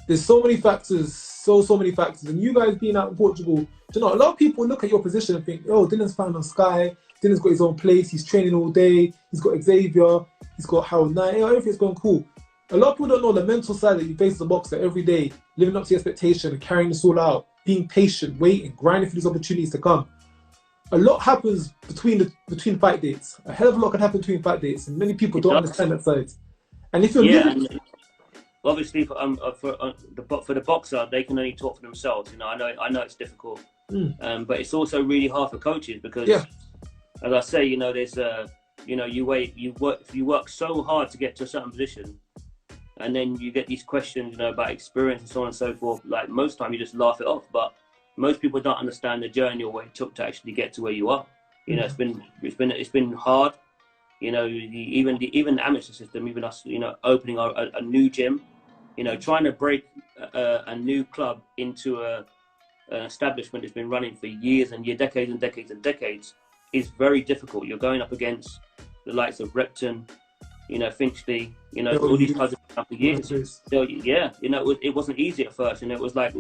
There's so many factors, so many factors. And you guys being out in Portugal, you know, a lot of people look at your position and think, oh, Dillian's found on Sky, Dillian's got his own place, he's training all day, he's got Xavier, he's got Harold Knight, everything's going cool. A lot of people don't know the mental side that you face as a boxer every day, living up to your expectation and carrying this all out, being patient, waiting, grinding for these opportunities to come. A lot happens between fight dates. A hell of a lot can happen between fight dates, and many people don't understand that side. And if you're obviously for the boxer, they can only talk for themselves. You know, I know it's difficult, but it's also really hard for coaches because, as I say, you know, there's you know, you work so hard to get to a certain position, and then you get these questions, you know, about experience and so on and so forth. Like most time, you just laugh it off, but most people don't understand the journey or what it took to actually get to where you are. You know, it's been hard. You know, even the amateur system, even us, you know, opening a new gym, you know, trying to break a new club into an establishment that's been running for years and years, decades and decades and decades, is very difficult. You're going up against the likes of Repton, you know, Finchley, you know, all these clubs have been up for years. So yeah, you know, it wasn't easy at first, and it was like.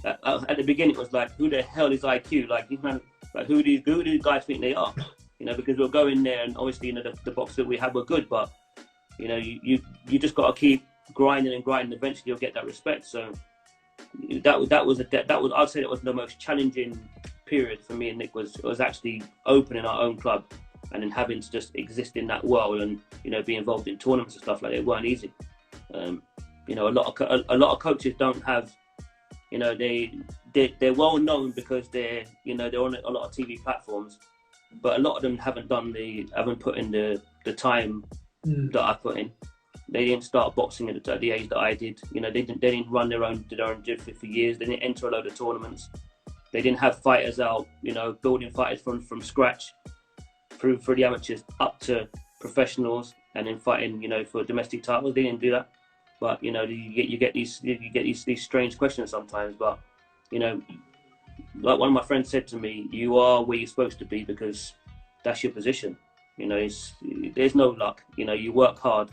At the beginning, it was like, who the hell is IQ? Like, who do these guys think they are? You know, because we'll go in there and obviously, you know, the boxers that we had were good, but you know, you just got to keep grinding and grinding. Eventually, you'll get that respect. So that was I'd say that was the most challenging period for me and Nick was actually opening our own club and then having to just exist in that world and, you know, be involved in tournaments and stuff like that. It weren't easy. You know, a lot of coaches don't have. You know, they're well known because they're on a lot of TV platforms, but a lot of them haven't put in the time that I put in. They didn't start boxing at the age that I did. You know, they didn't run their own gym for years. They didn't enter a load of tournaments. They didn't have fighters out, you know, building fighters from scratch through the amateurs up to professionals and then fighting, you know, for domestic titles. They didn't do that. But you know, you get these strange questions sometimes. But you know, like one of my friends said to me, you are where you're supposed to be because that's your position. You know, there's no luck. You know, you work hard,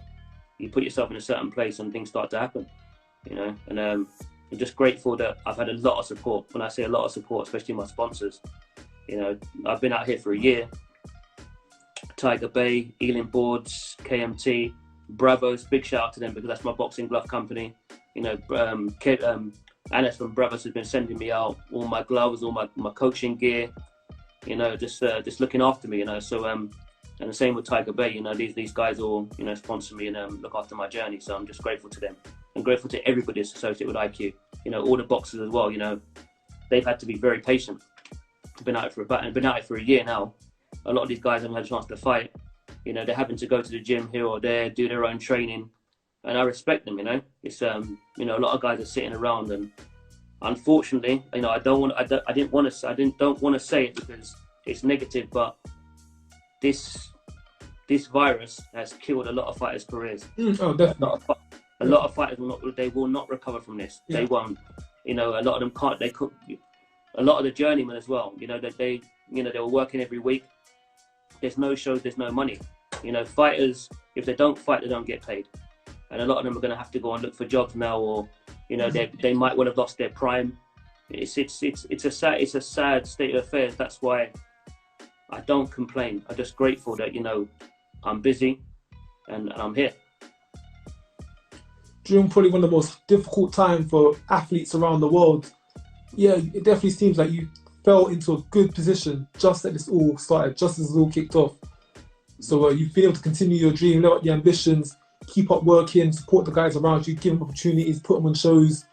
you put yourself in a certain place, and things start to happen. You know, and I'm just grateful that I've had a lot of support. When I say a lot of support, especially my sponsors. You know, I've been out here for a year. Tiger Bay, Ealing Boards, KMT, Bravos, big shout out to them because that's my boxing glove company. You know, Anis from Bravos has been sending me out all my gloves, all my coaching gear, you know, just looking after me, you know. So and the same with Tiger Bay, you know, these guys all, you know, sponsor me and look after my journey. So I'm just grateful to them and grateful to everybody that's associated with IQ. You know, all the boxers as well, you know, they've had to be very patient. Been out for a year now. A lot of these guys haven't had a chance to fight. You know, they're having to go to the gym here or there, do their own training. And I respect them, you know. It's you know, a lot of guys are sitting around, and unfortunately, you know, I don't want to say it because it's negative, but this virus has killed a lot of fighters' careers. Oh, definitely. A lot of fighters will not recover from this. Yeah. They won't. You know, a lot of them can't. They could. A lot of the journeymen as well. You know that they were working every week. There's no shows. There's no money. You know, fighters, if they don't fight, they don't get paid. And a lot of them are going to have to go and look for jobs now, or, you know, they might well have lost their prime. It's a sad state of affairs. That's why I don't complain. I'm just grateful that, you know, I'm busy and I'm here. During probably one of the most difficult times for athletes around the world, yeah, it definitely seems like you fell into a good position just as this all started, just as it all kicked off. So you've been able to continue your dream, live up your ambitions, keep up working, support the guys around you, give them opportunities, put them on shows,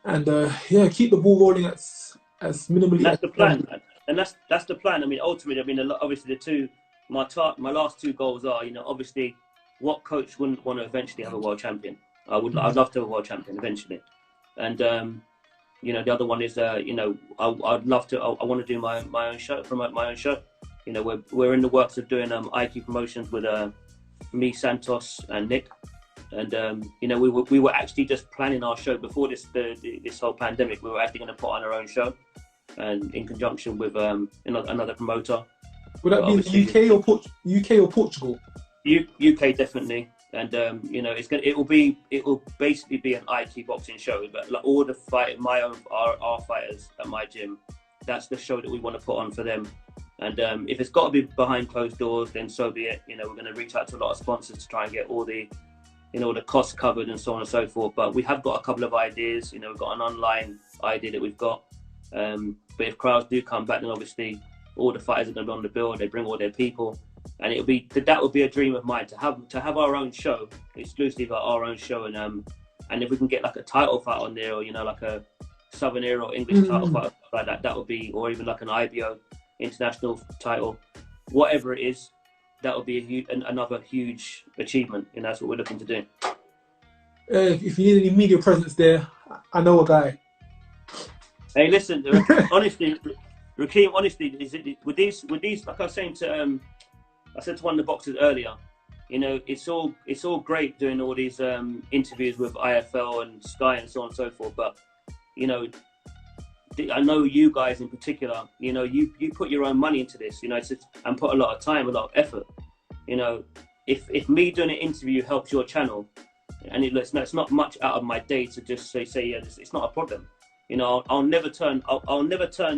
and yeah, keep the ball rolling as minimally. That's the plan, and that's the plan. I mean, ultimately, I mean, obviously my last two goals are, you know, obviously, what coach wouldn't want to eventually have a world champion? I'd love to have a world champion eventually, and you know, the other one is, you know, I'd love to. I want to do my own show, promote my own show. You know, we're in the works of doing IQ promotions with me, Santos, and Nick, and you know, we were actually just planning our show before this whole pandemic. We were actually going to put on our own show, and in conjunction with another promoter. Would that be in the UK or Portugal? UK definitely, and you know, it will basically be an IQ boxing show, but like all the our fighters at my gym, that's the show that we want to put on for them. And if it's got to be behind closed doors, then so be it. You know, we're going to reach out to a lot of sponsors to try and get all the, you know, the costs covered and so on and so forth. But we have got a couple of ideas. You know, we've got an online idea that we've got. But if crowds do come back, then obviously all the fighters are going to be on the bill. They bring all their people, and that would be a dream of mine to have our own show, exclusively our own show. And if we can get like a title fight on there, or, you know, like a Southern Era or English title fight like that, that would be, or even like an IBO international title, whatever it is, that would be another huge achievement, and that's what we're looking to do. If you need any media presence there, I know a guy. Hey, listen, honestly, Rakeem, honestly, with these, like I was saying to, I said to one of the boxers earlier, you know, it's all great doing all these interviews with IFL and Sky and so on and so forth, but, you know, I know you guys in particular, you know, you put your own money into this, you know, and put a lot of time, a lot of effort. You know, if me doing an interview helps your channel, and it's not much out of my day to just say yeah, it's not a problem. You know, I'll never turn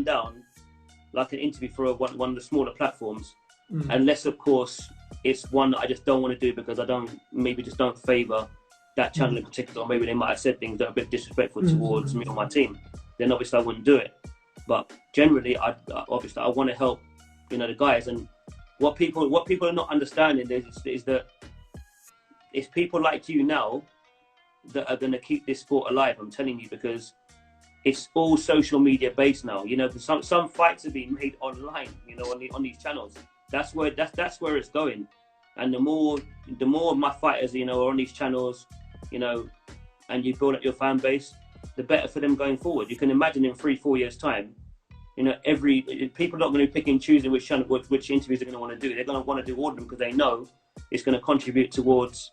down like an interview for one of the smaller platforms, unless of course it's one that I just don't want to do because I don't favour that channel in particular, or maybe they might have said things that are a bit disrespectful towards me or my team. Then obviously I wouldn't do it. But generally, I want to help, you know, the guys. And what people are not understanding is that it's people like you now that are going to keep this sport alive. I'm telling you, because it's all social media based now. You know, some fights are being made online, you know, on these channels. That's where it's going. And the more my fighters, you know, are on these channels, you know, and you build up your fan base, the better for them going forward. You can imagine in 3-4 years' time, you know, people are not going to be picking and choosing which interviews they're going to want to do. They're going to want to do all of them because they know it's going to contribute towards,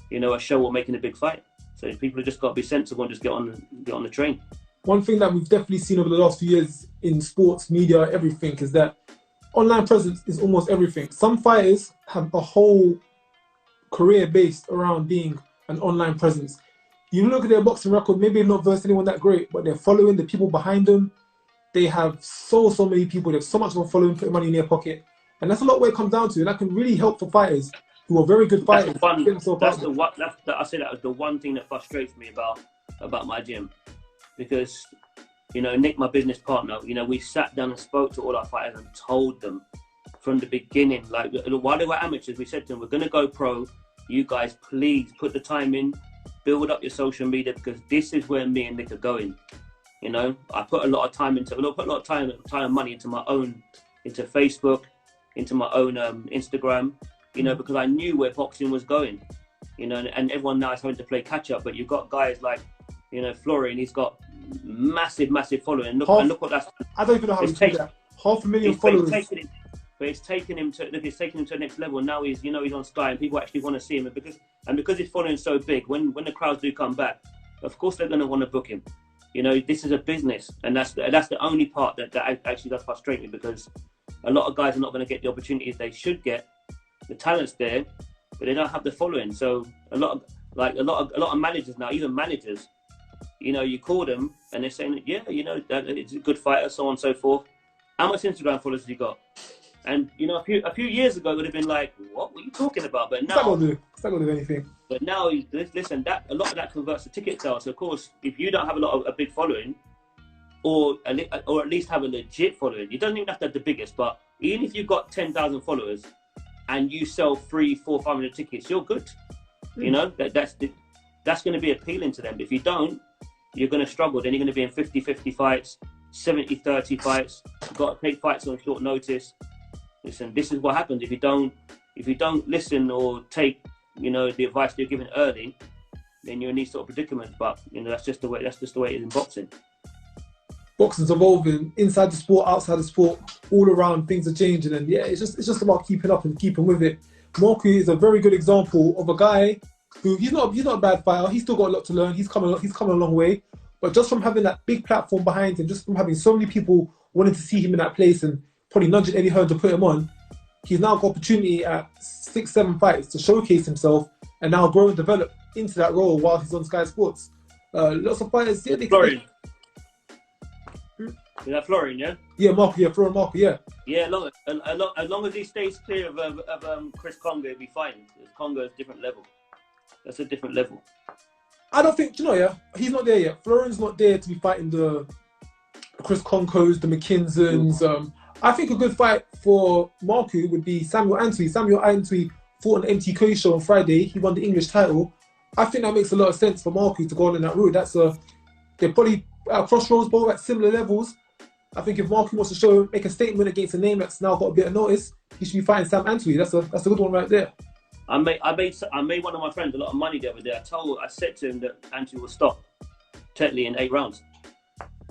you know, a show or making a big fight. So people have just got to be sensible and just get on the train. one thing that we've definitely seen over the last few years in sports, media, everything, is that online presence is almost everything. Some fighters have a whole career based around being an online presence. You look at their boxing record, maybe they've not versed anyone that great, but they're following the people behind them. They have so many people. They have so much of a following, putting money in their pocket. And that's a lot where it comes down to. And that can really help for fighters who are very good fighters. I say that was the one thing that frustrates me about my gym. Because, you know, Nick, my business partner, you know, we sat down and spoke to all our fighters and told them from the beginning, like, while they were amateurs, we said to them, we're going to go pro. You guys, please put the time in, build up your social media, because this is where me and Nick are going. You know, I put a lot of time into, put a lot of time and money into my own, into Facebook, into my own Instagram, you know, because I knew where boxing was going, you know, and everyone now is having to play catch up. But you've got guys like, you know, Florian, he's got massive following. Look what that's. I don't even know how he's taken that. 500,000 followers. But it's taken him to the next level. And now he's, you know, he's on Sky and people actually want to see him. And because his following is so big, when the crowds do come back, of course they're going to want to book him. You know, this is a business, and that's the only part that actually does frustrate me, because a lot of guys are not going to get the opportunities they should get. The talent's there, but they don't have the following. So a lot of managers now, even managers, you know, you call them and they're saying, yeah, you know, that it's a good fighter, so on and so forth. How much Instagram followers have you got? And you know, a few years ago, it would have been like, what were you talking about? But now, it's not gonna do anything. But now, listen, a lot of that converts to ticket sales. So of course, if you don't have a big following, or at least have a legit following, you don't even have to have the biggest. But even if you've got 10,000 followers and you sell 300, 400, 500 tickets, you're good. You know, that's going to be appealing to them. But if you don't, you're going to struggle. Then you're going to be in 50-50 fights, 70-30 fights. You've got to take fights on short notice. Listen, this is what happens if you don't listen or take, you know, the advice you're given early, then you're in these sort of predicaments. But you know, that's just the way it is in boxing. Boxing's evolving inside the sport, outside the sport, all around. Things are changing, and yeah, it's just about keeping up and keeping with it. Marky is a very good example of a guy who he's not a bad fighter. He's still got a lot to learn. He's coming a long way. But just from having that big platform behind him, just from having so many people wanting to see him in that place and probably nudging Eddie Hearn to put him on, he's now got opportunity at 6-7 fights to showcase himself and now grow and develop into that role while he's on Sky Sports. Lots of fighters. Yeah, Florian. Is that Florian, yeah? Yeah, Florian Marky, yeah. Yeah, as long as he stays clear of Chris Congo, he'll be fine. Congo is a different level. That's a different level. I don't think, you know, yeah, he's not there yet. Florian's not there to be fighting the Chris Concos, the McKinsons. I think a good fight for Marky would be Samuel Antwi. Samuel Antwi fought on the MTK show on Friday. He won the English title. I think that makes a lot of sense for Marky to go on in that route. They're probably at crossroads, both at similar levels. I think if Marky wants to make a statement against a name that's now got a bit of notice, he should be fighting Sam Antwi. That's a good one right there. I made one of my friends a lot of money the other day. I said to him that Antwi will stop Tetley in 8 rounds.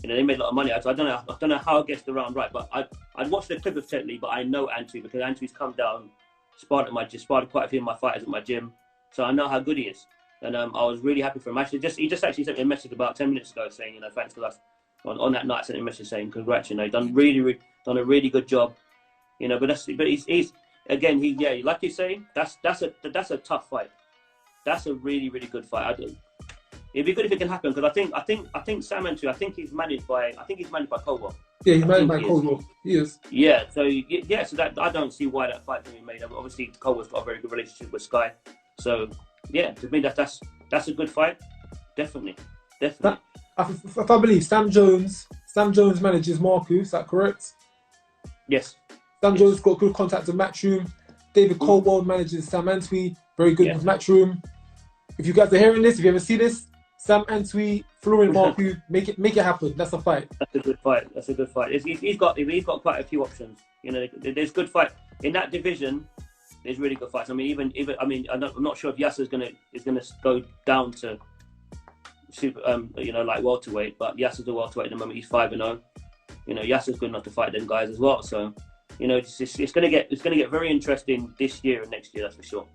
You know, they made a lot of money. I don't know how I guessed the round right, but I'd watched the clip of Tetley, but I know Antwi because Antwi's come down, sparred quite a few of my fighters at my gym, so I know how good he is. And I was really happy for him. He just actually sent me a message about 10 minutes ago saying, you know, thanks for us. On that night, I sent him a message saying, congrats, you know, done a really good job. You know, but he's again, like you say, that's a tough fight. That's a really, really good fight. It'd be good if it can happen, because I think Sam Antwi, I think he's managed by Caldwell. Yeah, he's managed by Caldwell. He is. Yeah, so that I don't see why that fight can be made. Obviously, Caldwell's got a very good relationship with Sky, so yeah, to me that's a good fight. Definitely. If I believe Sam Jones manages Marky, is that correct? Yes. Sam Jones got good contact with Matchroom. David Caldwell manages Sam Antwi, very good with Matchroom. If you guys are hearing this, if you ever see this, Sam Antwi, Florian Marky, make it happen. That's a fight. That's a good fight. He's got quite a few options. You know, there's good fight in that division. There's really good fights. I mean, I'm not sure if Yasser is gonna go down to super, you know, like welterweight. But Yasser's a welterweight at the moment. He's 5-0. You know, Yasser's good enough to fight them guys as well. So, you know, it's gonna get very interesting this year and next year. That's for sure.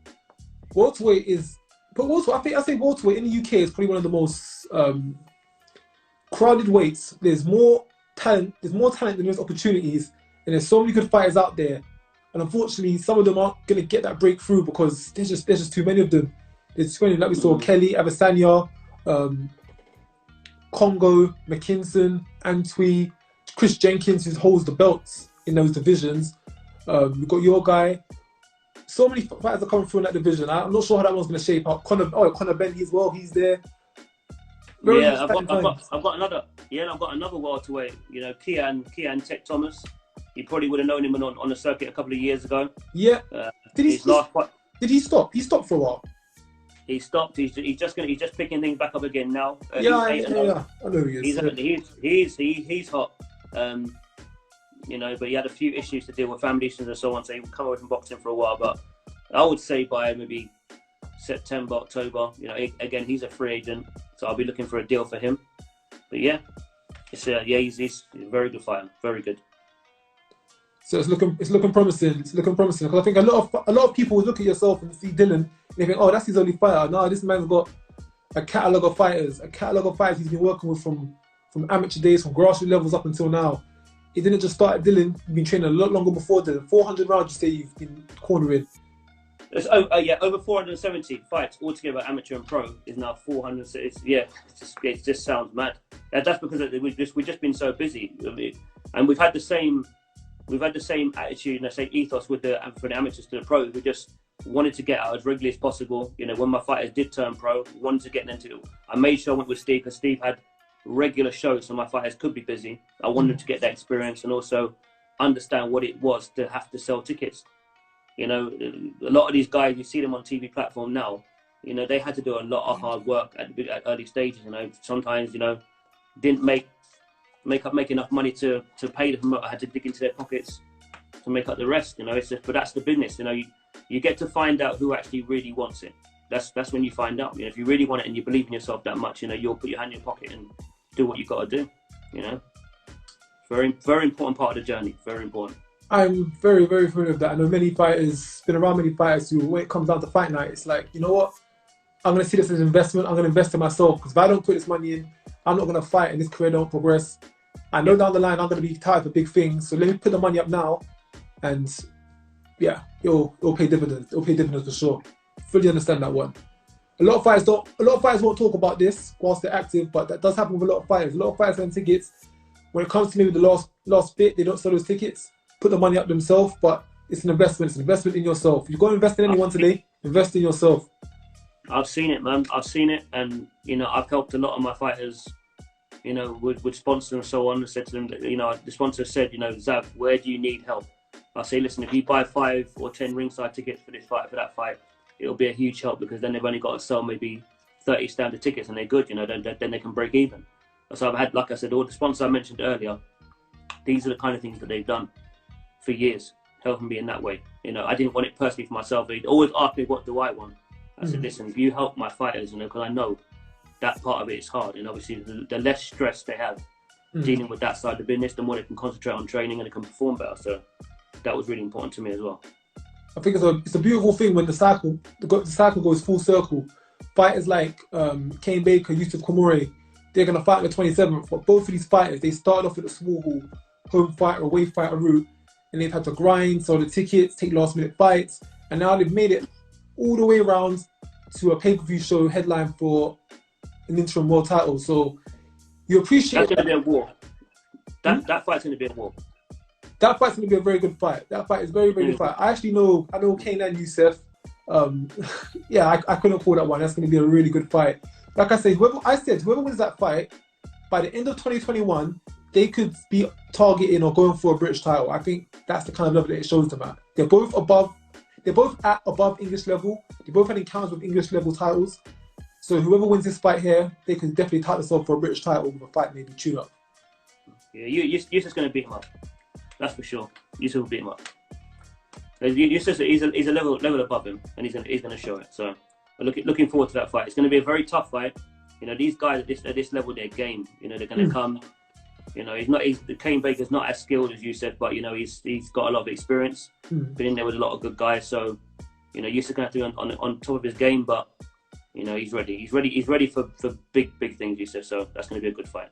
Welterweight is. But welterweight, I say welterweight in the UK is probably one of the most crowded weights. There's more talent. There's more talent than there's opportunities, and there's so many good fighters out there. And unfortunately, some of them aren't going to get that breakthrough because there's just too many of them. There's too many. Like we saw Kelly, Avesanya, Congo, McKinson, Antwi, Chris Jenkins, who holds the belts in those divisions. We've got your guy. So many fighters are coming through in that division. I'm not sure how that one's going to shape up. Conor Bentley as well. He's there. I've got another welterweight. You know, Kian Tech Thomas. You probably would have known him on the circuit a couple of years ago. Yeah. Did he stop? He stopped for a while. He stopped. He's just picking things back up again now. I know he is. He's hot. You know, but he had a few issues to deal with, family issues and so on. So he would come away from boxing for a while. But I would say by maybe September, October. You know, again, he's a free agent, so I'll be looking for a deal for him. But yeah, he's a very good fighter. Very good. So it's looking promising. It's looking promising because I think a lot of people would look at yourself and see Dillian and they think, oh, that's his only fighter. No, this man's got a catalogue of fighters. He's been working with from amateur days, from grassroots levels up until now. He didn't just start at Dillian. You've been training a lot longer before Dillian. 400 rounds, you say you've been cornering. It's over 470 fights altogether, amateur and pro is now 400. It just sounds mad. That's because we've just been so busy, and we've had the same attitude and the same ethos for the amateurs to the pros. We just wanted to get out as regularly as possible. You know, when my fighters did turn pro, we wanted to get them to. I made sure I went with Steve because Steve had regular shows, so my fighters could be busy. I wanted to get that experience and also understand what it was to have to sell tickets. You know, a lot of these guys, you see them on TV platform now, you know, they had to do a lot of hard work at early stages. You know, sometimes, you know, didn't make enough money to pay the promoter, had to dig into their pockets to make up the rest. You know, but that's the business. You know, you get to find out who actually really wants it. That's when you find out. You know, if you really want it and you believe in yourself that much, you know, you'll put your hand in your pocket and do what you got to do. You know, very, very important part of the journey. Very important. I'm very, very familiar with that. I know many fighters, been around many fighters who, when it comes down to fight night, it's like, you know what? I'm going to see this as an investment. I'm going to invest in myself because if I don't put this money in, I'm not going to fight and this career don't progress. I know down the line I'm going to be tired for big things. So let me put the money up now and yeah, it'll pay dividends. It'll pay dividends for sure. Fully understand that one. A lot of fighters won't talk about this whilst they're active, but that does happen with a lot of fighters. A lot of fighters sell tickets. When it comes to maybe the last bit, they don't sell those tickets, put the money up themselves, but it's an investment. It's an investment in yourself. If you're going to invest in anyone today, invest in yourself. I've seen it, man. I've seen it, and you know, I've helped a lot of my fighters, you know, with sponsors and so on. I said to them that, you know, the sponsor said, you know, Zav, where do you need help? I say, listen, if you buy 5 or 10 ringside tickets for this fight, for that fight, it'll be a huge help because then they've only got to sell maybe 30 standard tickets and they're good, you know, then they can break even. So I've had, like I said, all the sponsors I mentioned earlier, these are the kind of things that they've done for years, helping me in that way. You know, I didn't want it personally for myself. They'd always ask me, what do I want? I said, listen, if you help my fighters, you know, because I know that part of it is hard. And obviously, the less stress they have dealing with that side of the business, the more they can concentrate on training and they can perform better. So that was really important to me as well. I think it's a beautiful thing when the cycle goes full circle. Fighters like Kane Baker, Youssef Khoumaris, they're going to fight on the 27th. But both of these fighters, they started off with a small hall, home fighter, away fighter route, and they've had to grind, sell the tickets, take last minute fights, and now they've made it all the way around to a pay-per-view show headline for an interim world title. So you appreciate that's going to be a war. That fight's going to be a war. That fight's going to be a very good fight. That fight is very, very good fight. I know Kane and Youssef. Yeah, I couldn't call that one. That's going to be a really good fight. Like I said, whoever wins that fight, by the end of 2021, they could be targeting or going for a British title. I think that's the kind of level that it shows them at. They're both at above English level. They both had encounters with English level titles. So whoever wins this fight here, they can definitely title themselves for a British title with a fight maybe tune up. Yeah, Youssef's going to beat him up. That's for sure. Youssef will beat him up. He's a level above him, and he's going to show it. So, looking forward to that fight. It's going to be a very tough fight. You know, these guys at this level, they're game. You know, they're going to come. You know, Kane Baker's not as skilled as Youssef, but you know, he's got a lot of experience. Been in there with a lot of good guys. So, you know, Youssef's going to have to be on top of his game, but you know, he's ready. He's ready for big things, Youssef. So that's going to be a good fight.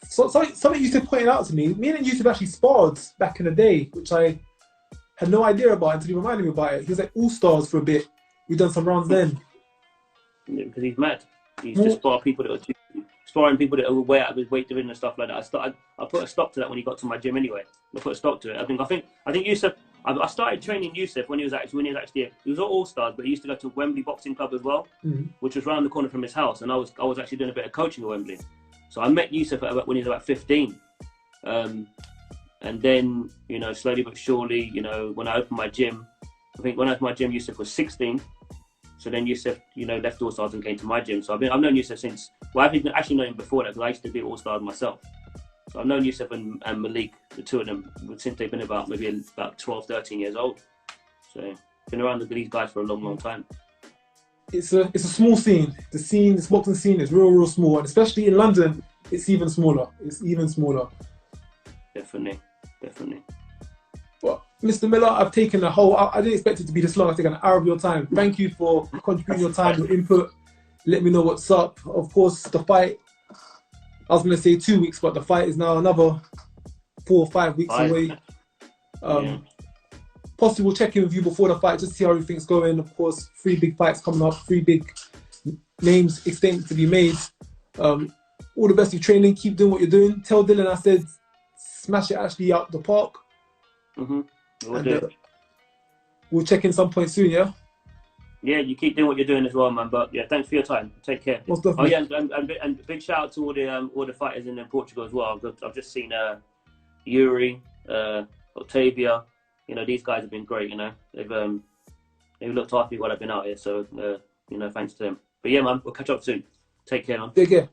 So, something Youssef pointed out to me. Me and Youssef actually sparred back in the day, which I had no idea about until he reminded me about it. He was like all stars for a bit. We've done some rounds then. Yeah, because he's mad. He's just sparring people that are way out of his weight division and stuff like that. I put a stop to that when he got to my gym anyway. I put a stop to it. I think Youssef. I started training Youssef when he was all stars, but he used to go to Wembley Boxing Club as well, which was round the corner from his house, and I was actually doing a bit of coaching at Wembley. So I met Youssef when he was about 15, and then slowly but surely, when I opened my gym, I think when I opened my gym, Youssef was 16. So then Youssef, left All Stars and came to my gym. So I've known Youssef since. Well, I've actually known him before that because I used to be All Stars myself. So I've known Youssef and Malik, the two of them, since they've been about 12, 13 years old. So been around with these guys for a long, long time. It's a small scene. This boxing scene is real small, and especially in London, it's even smaller. Definitely. Well, Mr. Miller, I've taken I didn't expect it to be this long. I've taken an hour of your time. Thank you for contributing your time, your input. Let me know what's up. Of course, the fight, I was going to say 2 weeks, but the fight is now another 4 or 5 weeks away. Possible check-in with you before the fight, just to see how everything's going. Of course, 3 big fights coming up, 3 big names extended to be made. All the best with training. Keep doing what you're doing. Tell Dillian I said, smash it actually out the park. We'll check in some point soon, yeah? Yeah, you keep doing what you're doing as well, man. But yeah, thanks for your time. Take care. Most definitely. Oh yeah, and big shout out to all the fighters in Portugal as well. I've just seen Yuri, Octavia. These guys have been great. They've looked after me while I've been out here. So thanks to them. But yeah, man, we'll catch up soon. Take care, man. Take care.